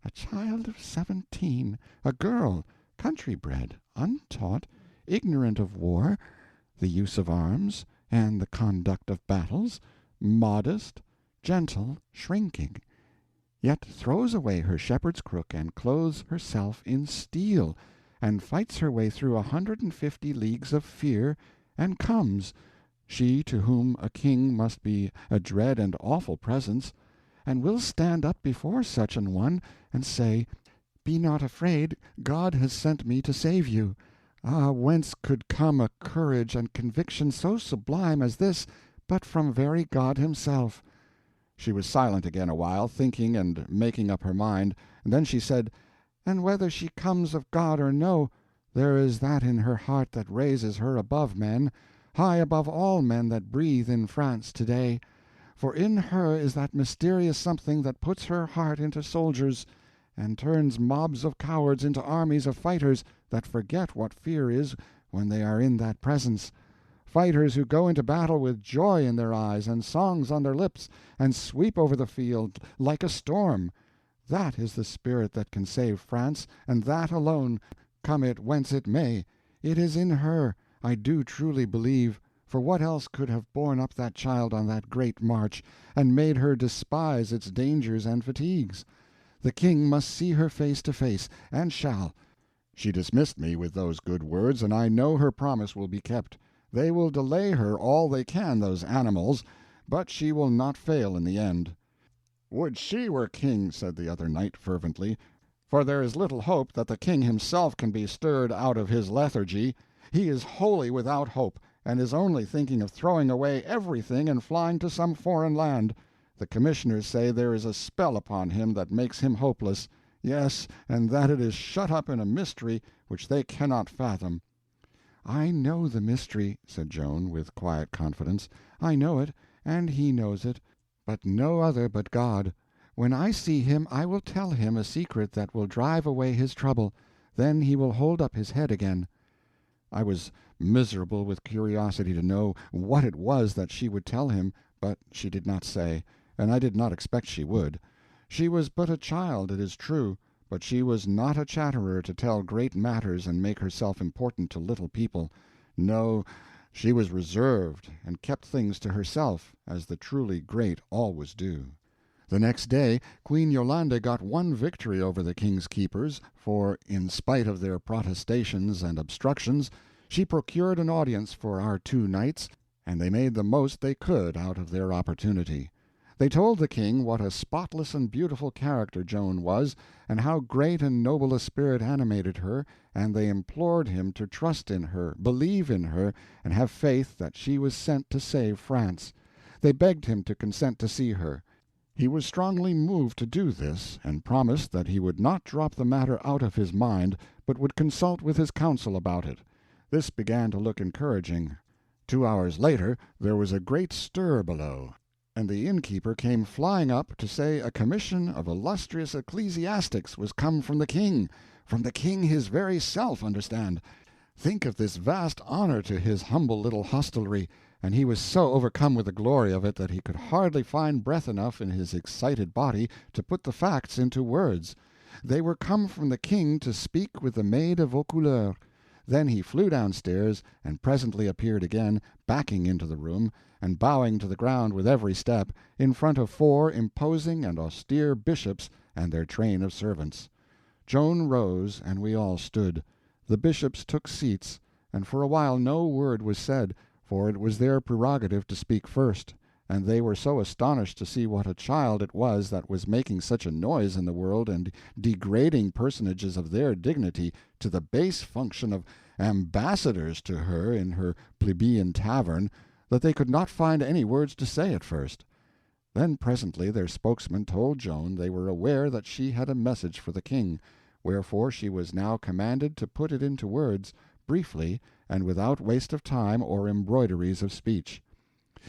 'A child of 17, a girl, country-bred, untaught, ignorant of war, the use of arms, and the conduct of battles, modest, gentle, shrinking, yet throws away her shepherd's crook and clothes herself in steel, and fights her way through 150 leagues of fear, and comes, she to whom a king must be a dread and awful presence, and will stand up before such an one and say, Be not afraid, God has sent me to save you. Ah, whence could come a courage and conviction so sublime as this, but from very God himself?' She was silent again a while, thinking and making up her mind, and then she said, 'And whether she comes of God or no, there is that in her heart that raises her above men, high above all men that breathe in France today. For in her is that mysterious something that puts her heart into soldiers, and turns mobs of cowards into armies of fighters that forget what fear is when they are in that presence, fighters who go into battle with joy in their eyes and songs on their lips, and sweep over the field like a storm. That is the spirit that can save France, and that alone, come it whence it may. It is in her, I do truly believe, for what else could have borne up that child on that great march, and made her despise its dangers and fatigues? The king must see her face to face, and shall.' She dismissed me with those good words, and I know her promise will be kept. They will delay her all they can, those animals, but she will not fail in the end." "Would she were king," said the other knight fervently, "for there is little hope that the king himself can be stirred out of his lethargy. He is wholly without hope, and is only thinking of throwing away everything and flying to some foreign land. The commissioners say there is a spell upon him that makes him hopeless, yes, and that it is shut up in a mystery which they cannot fathom." "I know the mystery," said Joan, with quiet confidence. "I know it, and he knows it, but no other but God. When I see him I will tell him a secret that will drive away his trouble. Then he will hold up his head again." I was miserable with curiosity to know what it was that she would tell him, but she did not say, and I did not expect she would. She was but a child, it is true, but she was not a chatterer to tell great matters and make herself important to little people. No, she was reserved, and kept things to herself, as the truly great always do. The next day Queen Yolande got one victory over the king's keepers, for, in spite of their protestations and obstructions, she procured an audience for our 2 knights, and they made the most they could out of their opportunity. They told the king what a spotless and beautiful character Joan was, and how great and noble a spirit animated her, and they implored him to trust in her, believe in her, and have faith that she was sent to save France. They begged him to consent to see her. He was strongly moved to do this, and promised that he would not drop the matter out of his mind, but would consult with his council about it. This began to look encouraging. 2 hours later there was a great stir below, and the innkeeper came flying up to say a commission of illustrious ecclesiastics was come from the king his very self, understand. Think of this vast honor to his humble little hostelry, and he was so overcome with the glory of it that he could hardly find breath enough in his excited body to put the facts into words. They were come from the king to speak with the Maid of Vaucouleurs. Then he flew downstairs, and presently appeared again, backing into the room, and bowing to the ground with every step, in front of 4 imposing and austere bishops and their train of servants. Joan rose, and we all stood. The bishops took seats, and for a while no word was said, for it was their prerogative to speak first, and they were so astonished to see what a child it was that was making such a noise in the world and degrading personages of their dignity to the base function of ambassadors to her in her plebeian tavern, that they could not find any words to say at first. Then presently their spokesman told Joan they were aware that she had a message for the king, wherefore she was now commanded to put it into words, briefly, and without waste of time or embroideries of speech.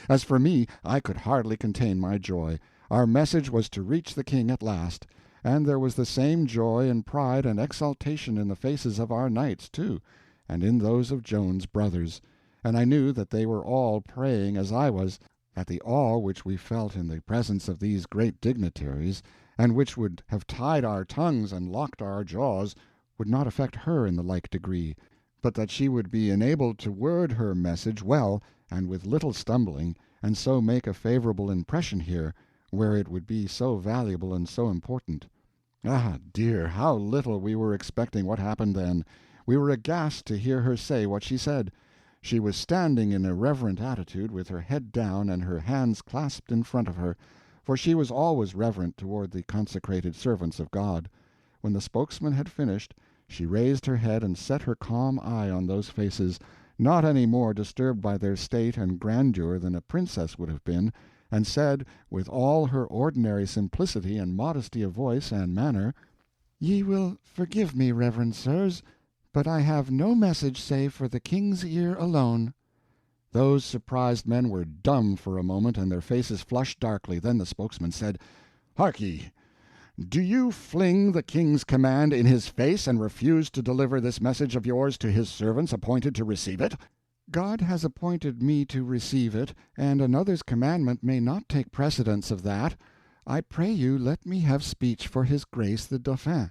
As for me, I could hardly contain my joy. Our message was to reach the king at last, and there was the same joy and pride and exultation in the faces of our knights, too, and in those of Joan's brothers, and I knew that they were all praying as I was, that the awe which we felt in the presence of these great dignitaries, and which would have tied our tongues and locked our jaws, would not affect her in the like degree, but that she would be enabled to word her message well and with little stumbling, and so make a favorable impression here, where it would be so valuable and so important. Ah, dear, how little we were expecting what happened then! We were aghast to hear her say what she said. She was standing in a reverent attitude, with her head down and her hands clasped in front of her, for she was always reverent toward the consecrated servants of God. When the spokesman had finished, she raised her head and set her calm eye on those faces, not any more disturbed by their state and grandeur than a princess would have been, and said, with all her ordinary simplicity and modesty of voice and manner, "Ye will forgive me, reverend sirs, but I have no message save for the king's ear alone." Those surprised men were dumb for a moment, and their faces flushed darkly. Then the spokesman said, "Hark ye! Do you fling the king's command in his face and refuse to deliver this message of yours to his servants appointed to receive it?" "God has appointed me to receive it, and another's commandment may not take precedence of that. I pray you let me have speech for his grace the Dauphin."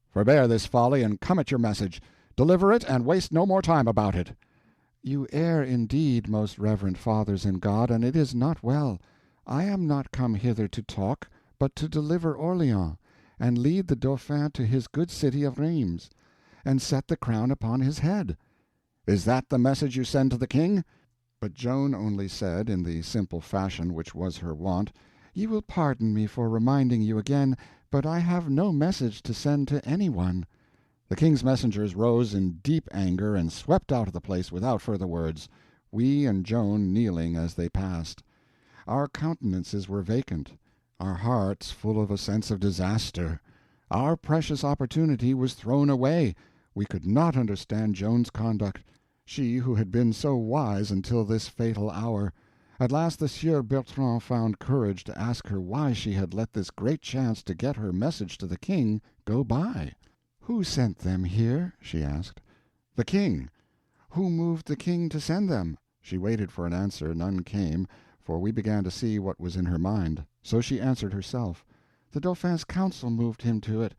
"Forbear this folly, and come at your message. Deliver it, and waste no more time about it." "You err indeed, most reverend fathers in God, and it is not well. I am not come hither to talk, but to deliver Orleans, and lead the Dauphin to his good city of Rheims, and set the crown upon his head." "Is that the message you send to the king?" But Joan only said, in the simple fashion which was her wont, "Ye will pardon me for reminding you again, but I have no message to send to any one." The king's messengers rose in deep anger and swept out of the place without further words, we and Joan kneeling as they passed. Our countenances were vacant, our hearts full of a sense of disaster. Our precious opportunity was thrown away. We could not understand Joan's conduct, she who had been so wise until this fatal hour. At last the Sieur Bertrand found courage to ask her why she had let this great chance to get her message to the king go by. "Who sent them here?" she asked. "The king." "Who moved the king to send them?" She waited for an answer. None came, for we began to see what was in her mind. So she answered herself. "The Dauphin's council moved him to it.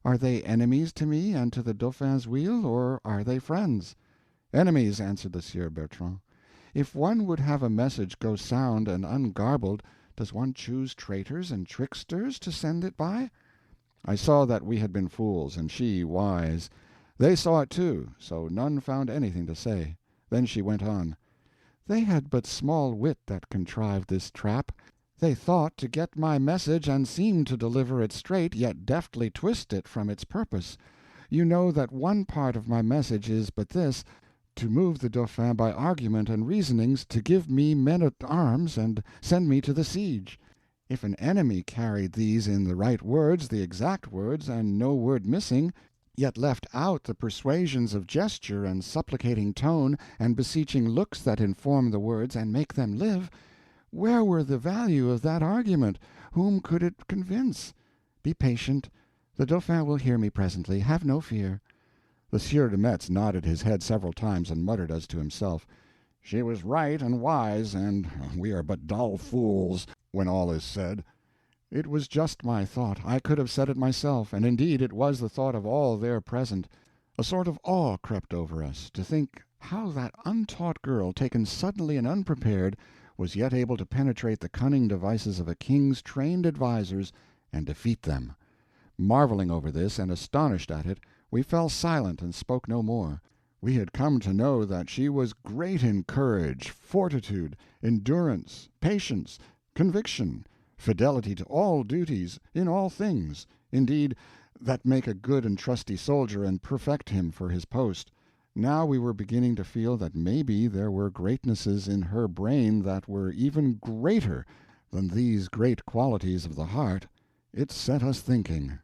Are they enemies to me and to the Dauphin's weal, or are they friends?" "Enemies," answered the Sieur Bertrand. "If one would have a message go sound and ungarbled, does one choose traitors and tricksters to send it by?" I saw that we had been fools, and she wise. They saw it too, so none found anything to say. Then she went on. "They had but small wit that contrived this trap. They thought to get my message and seemed to deliver it straight, yet deftly twist it from its purpose. You know that one part of my message is but this, to move the Dauphin by argument and reasonings to give me men-at-arms and send me to the siege. If an enemy carried these in the right words, the exact words, and no word missing, yet left out the persuasions of gesture and supplicating tone and beseeching looks that inform the words and make them live, where were the value of that argument? Whom could it convince? Be patient. The Dauphin will hear me presently. Have no fear." The Sieur de Metz nodded his head several times and muttered as to himself, "She was right and wise, and we are but dull fools, when all is said." It was just my thought. I could have said it myself, and indeed it was the thought of all there present. A sort of awe crept over us, to think how that untaught girl, taken suddenly and unprepared, was yet able to penetrate the cunning devices of a king's trained advisers and defeat them. Marveling over this, and astonished at it, we fell silent and spoke no more. We had come to know that she was great in courage, fortitude, endurance, patience, conviction, fidelity to all duties, in all things, indeed, that make a good and trusty soldier and perfect him for his post. Now we were beginning to feel that maybe there were greatnesses in her brain that were even greater than these great qualities of the heart. It set us thinking.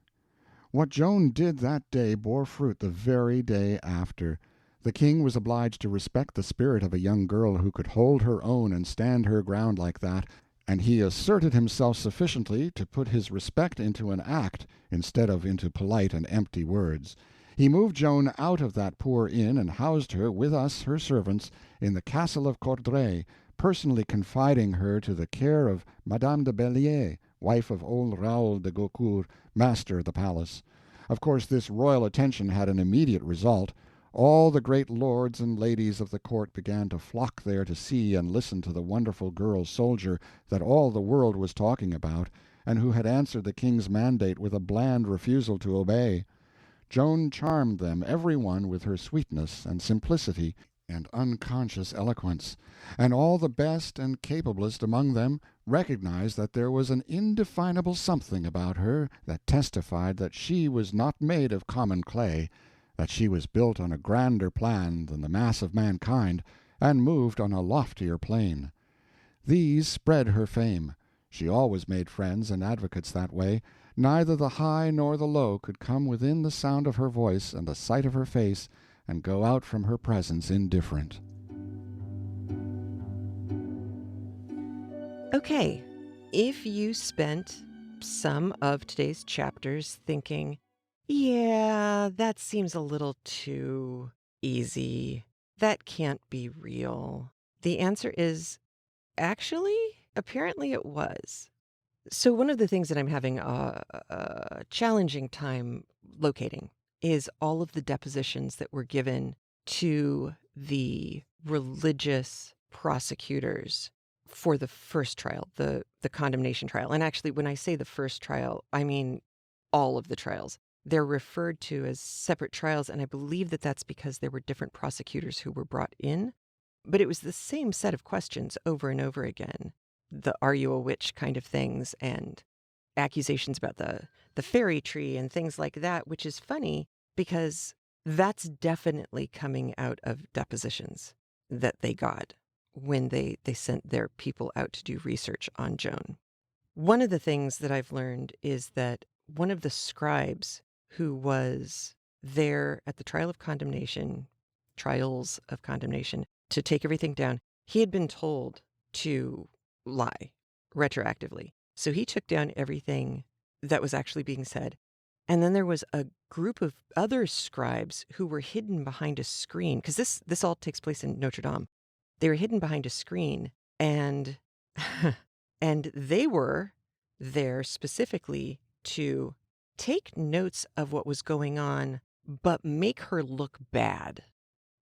What Joan did that day bore fruit the very day after. The king was obliged to respect the spirit of a young girl who could hold her own and stand her ground like that, and he asserted himself sufficiently to put his respect into an act instead of into polite and empty words. He moved Joan out of that poor inn and housed her, with us, her servants, in the castle of Courdray, personally confiding her to the care of Madame de Bellier, wife of old Raoul de Gaucourt, master of the palace. Of course this royal attention had an immediate result. All the great lords and ladies of the court began to flock there to see and listen to the wonderful girl soldier that all the world was talking about, and who had answered the king's mandate with a bland refusal to obey. Joan charmed them, every one, with her sweetness and simplicity and unconscious eloquence, and all the best and capablest among them recognized that there was an indefinable something about her that testified that she was not made of common clay, that she was built on a grander plan than the mass of mankind, and moved on a loftier plane. These spread her fame. She always made friends and advocates that way. Neither the high nor the low could come within the sound of her voice and the sight of her face and go out from her presence indifferent. Okay, if you spent some of today's chapters thinking, yeah, that seems a little too easy, that can't be real, the answer is, actually, apparently it was. So one of the things that I'm having a challenging time locating is all of the depositions that were given to the religious prosecutors for the first trial, the condemnation trial. And actually, when I say the first trial, I mean all of the trials. They're referred to as separate trials, and I believe that that's because there were different prosecutors who were brought in. But it was the same set of questions over and over again. The "are you a witch" kind of things, and accusations about the fairy tree and things like that, which is funny because that's definitely coming out of depositions that they got when they sent their people out to do research on Joan. One of the things that I've learned is that one of the scribes who was there at the trials of condemnation, to take everything down, he had been told to lie retroactively. So he took down everything that was actually being said. And then there was a group of other scribes who were hidden behind a screen, because this all takes place in Notre Dame. They were hidden behind a screen, and and they were there specifically to take notes of what was going on, but make her look bad,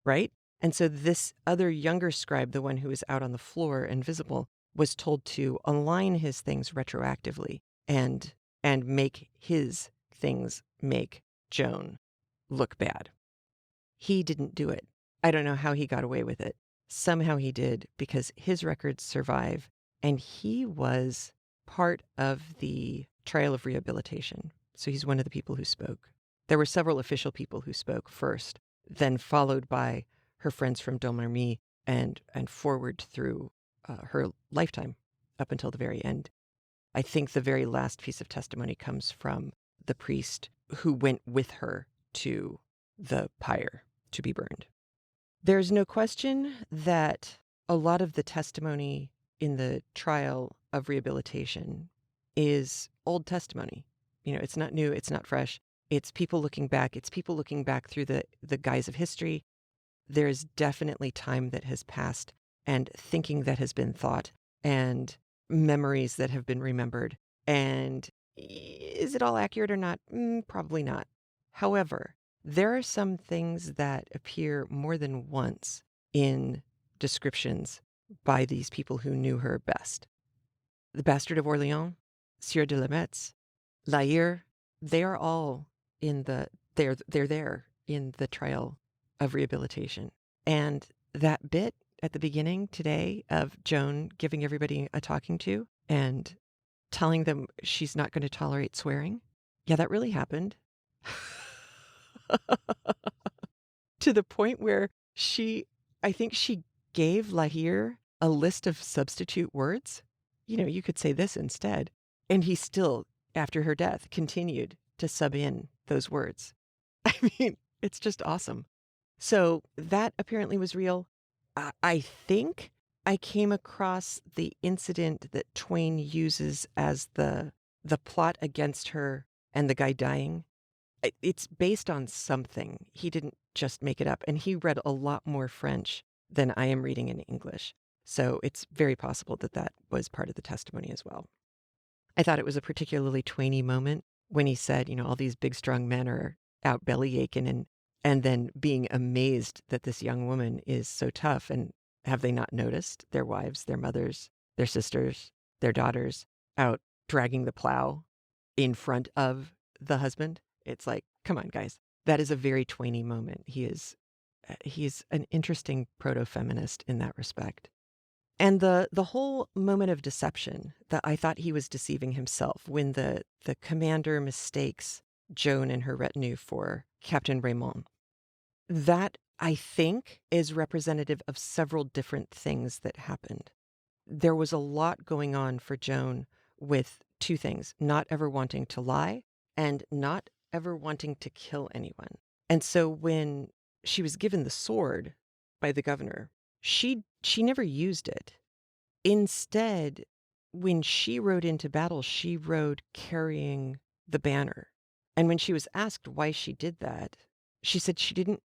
right? And so this other younger scribe, the one who was out on the floor invisible, was told to align his things retroactively and make his things make Joan look bad. He didn't do it. I don't know how he got away with it. Somehow he did, because his records survive, and he was part of the trial of rehabilitation. So he's one of the people who spoke. There were several official people who spoke first, then followed by her friends from Domremy, and forward through her lifetime up until the very end. I think the very last piece of testimony comes from the priest who went with her to the pyre to be burned. There's no question that a lot of the testimony in the trial of rehabilitation is old testimony. You know, it's not new, it's not fresh. It's people looking back. It's people looking back through the guise of history. There's definitely time that has passed and thinking that has been thought and memories that have been remembered. And is it all accurate or not? Probably not. However, there are some things that appear more than once in descriptions by these people who knew her best. The Bastard of Orleans, Sieur de la Metz, La Hire, they are all they're there in the trial of rehabilitation. And that bit at the beginning today of Joan giving everybody a talking to and telling them she's not going to tolerate swearing, yeah, that really happened. To the point where I think she gave La Hire a list of substitute words. You know, you could say this instead. And he still, after her death, continued to sub in those words. I mean, it's just awesome. So that apparently was real. I think I came across the incident that Twain uses as the plot against her and the guy dying. It's based on something. He didn't just make it up. And he read a lot more French than I am reading in English. So it's very possible that that was part of the testimony as well. I thought it was a particularly Twainy moment when he said, you know, all these big, strong men are out belly aching and then being amazed that this young woman is so tough. And have they not noticed their wives, their mothers, their sisters, their daughters out dragging the plow in front of the husband? It's like, come on, guys. That is a very Twainy moment. He's an interesting proto-feminist in that respect. And the whole moment of deception, that I thought he was deceiving himself when the commander mistakes Joan and her retinue for Captain Raymond. That, I think, is representative of several different things that happened. There was a lot going on for Joan with two things: not ever wanting to lie and not ever wanting to kill anyone. And so when she was given the sword by the governor, she never used it. Instead, when she rode into battle, she rode carrying the banner. And when she was asked why she did that, she said she didn't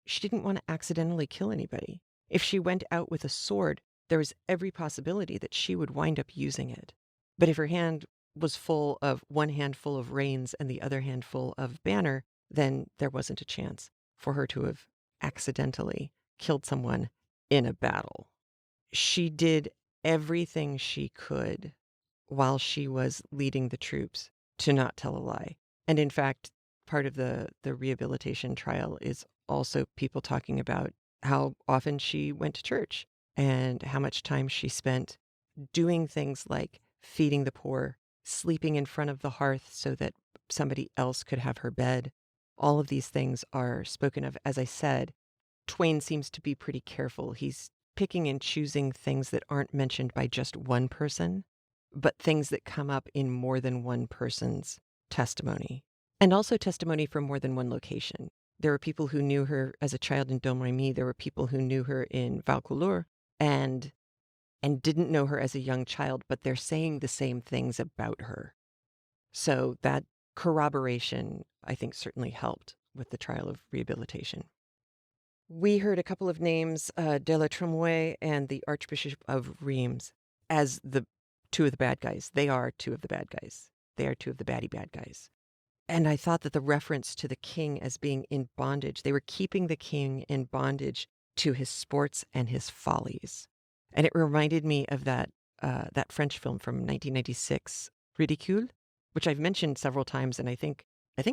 want to accidentally kill anybody. If she went out with a sword, there was every possibility that she would wind up using it. But if her hand was full of one hand full of reins and the other hand full of banner, then there wasn't a chance for her to have accidentally killed someone in a battle. She did everything she could while she was leading the troops to not tell a lie. And in fact, part of the rehabilitation trial is also people talking about how often she went to church and how much time she spent doing things like feeding the poor, sleeping in front of the hearth so that somebody else could have her bed. All of these things are spoken of. As I said, Twain seems to be pretty careful. He's picking and choosing things that aren't mentioned by just one person, but things that come up in more than one person's testimony. And also testimony from more than one location. There were people who knew her as a child in Domremy. There were people who knew her in Vaucouleurs and didn't know her as a young child, but they're saying the same things about her. So that corroboration, I think, certainly helped with the trial of rehabilitation. We heard a couple of names, de la Tremoille and the Archbishop of Reims, as the two of the bad guys. They are two of the bad guys. They are two of the bad guys. And I thought that the reference to the king as being in bondage, they were keeping the king in bondage to his sports and his follies. And it reminded me of that French film from 1996, Ridicule, which I've mentioned several times. And I think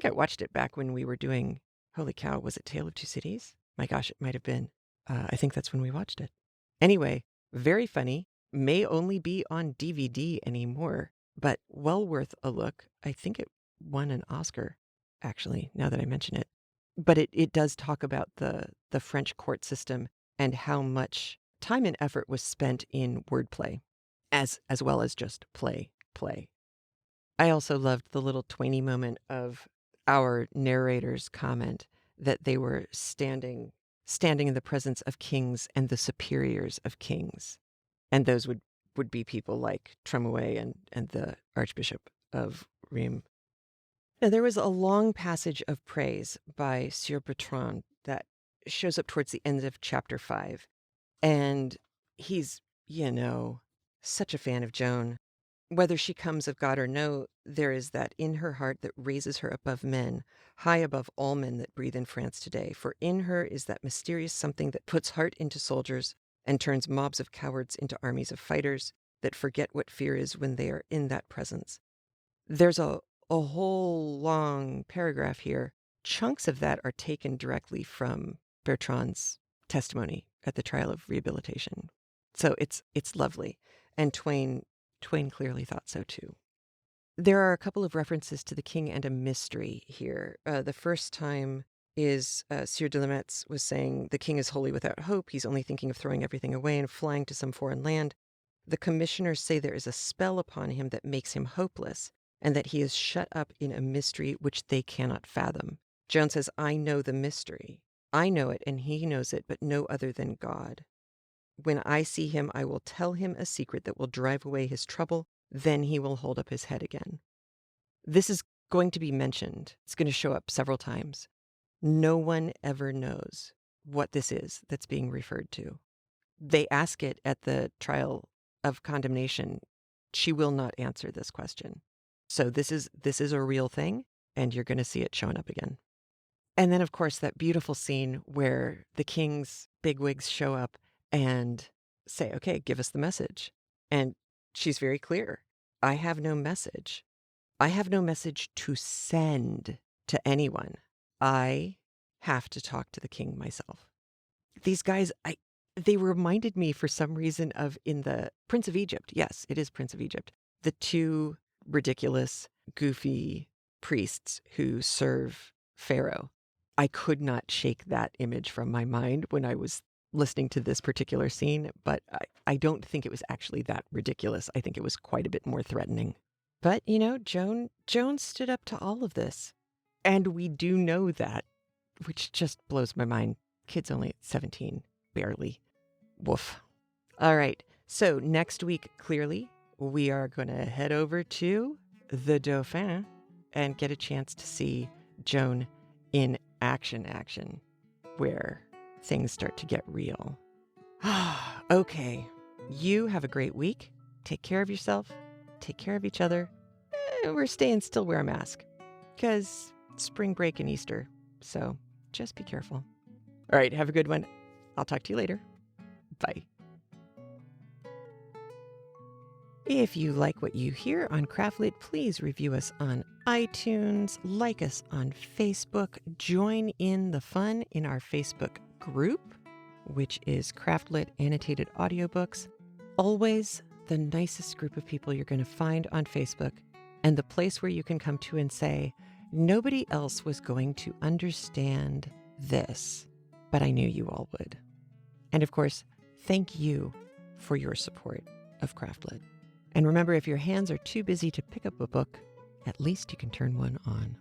I watched it back when we were doing, holy cow, was it Tale of Two Cities? My gosh, it might have been. I think that's when we watched it. Anyway, very funny. May only be on DVD anymore, but well worth a look. I think it won an Oscar, actually, now that I mention it. But it does talk about the French court system and how much time and effort was spent in wordplay, as well as just play. I also loved the little Twainy moment of our narrator's comment that they were standing in the presence of kings and the superiors of kings. And those would be people like Tremouet and the Archbishop of Rheims. Now, there was a long passage of praise by Sieur Bertrand that shows up towards the end of chapter 5. And he's, such a fan of Joan. Whether she comes of God or no, there is that in her heart that raises her above men, high above all men that breathe in France today. For in her is that mysterious something that puts heart into soldiers and turns mobs of cowards into armies of fighters that forget what fear is when they are in that presence. There's a whole long paragraph here. Chunks of that are taken directly from Bertrand's testimony at the trial of rehabilitation. So it's lovely. And Twain clearly thought so too. There are a couple of references to the king and a mystery here. The first time is Sieur de Lametz was saying the king is wholly without hope. He's only thinking of throwing everything away and flying to some foreign land. The commissioners say there is a spell upon him that makes him hopeless, and that he is shut up in a mystery which they cannot fathom. Joan says, I know the mystery. I know it, and he knows it, but no other than God. When I see him, I will tell him a secret that will drive away his trouble. Then he will hold up his head again. This is going to be mentioned. It's going to show up several times. No one ever knows what this is that's being referred to. They ask it at the trial of condemnation. She will not answer this question. So this is a real thing, and you're going to see it showing up again. And then, of course, that beautiful scene where the king's bigwigs show up and say, okay, give us the message. And she's very clear. I have no message. I have no message to send to anyone. I have to talk to the king myself. These guys, they reminded me for some reason of in the Prince of Egypt. Yes, it is Prince of Egypt. The two ridiculous, goofy priests who serve Pharaoh. I could not shake that image from my mind when I was listening to this particular scene, but I don't think it was actually that ridiculous. I think it was quite a bit more threatening. But, Joan stood up to all of this. And we do know that, which just blows my mind. Kid's only 17, barely. Woof. All right, so next week, clearly, we are going to head over to the Dauphin and get a chance to see Joan in action, where things start to get real. Okay, you have a great week. Take care of yourself. Take care of each other. We're staying still, wear a mask, because spring break and Easter, so just be careful. All right, have a good one. I'll talk to you later. Bye. If you like what you hear on CraftLit, please review us on iTunes, like us on Facebook, join in the fun in our Facebook group, which is CraftLit Annotated Audiobooks. Always the nicest group of people you're going to find on Facebook, and the place where you can come to and say, nobody else was going to understand this, but I knew you all would. And of course, thank you for your support of CraftLit. And remember, if your hands are too busy to pick up a book, at least you can turn one on.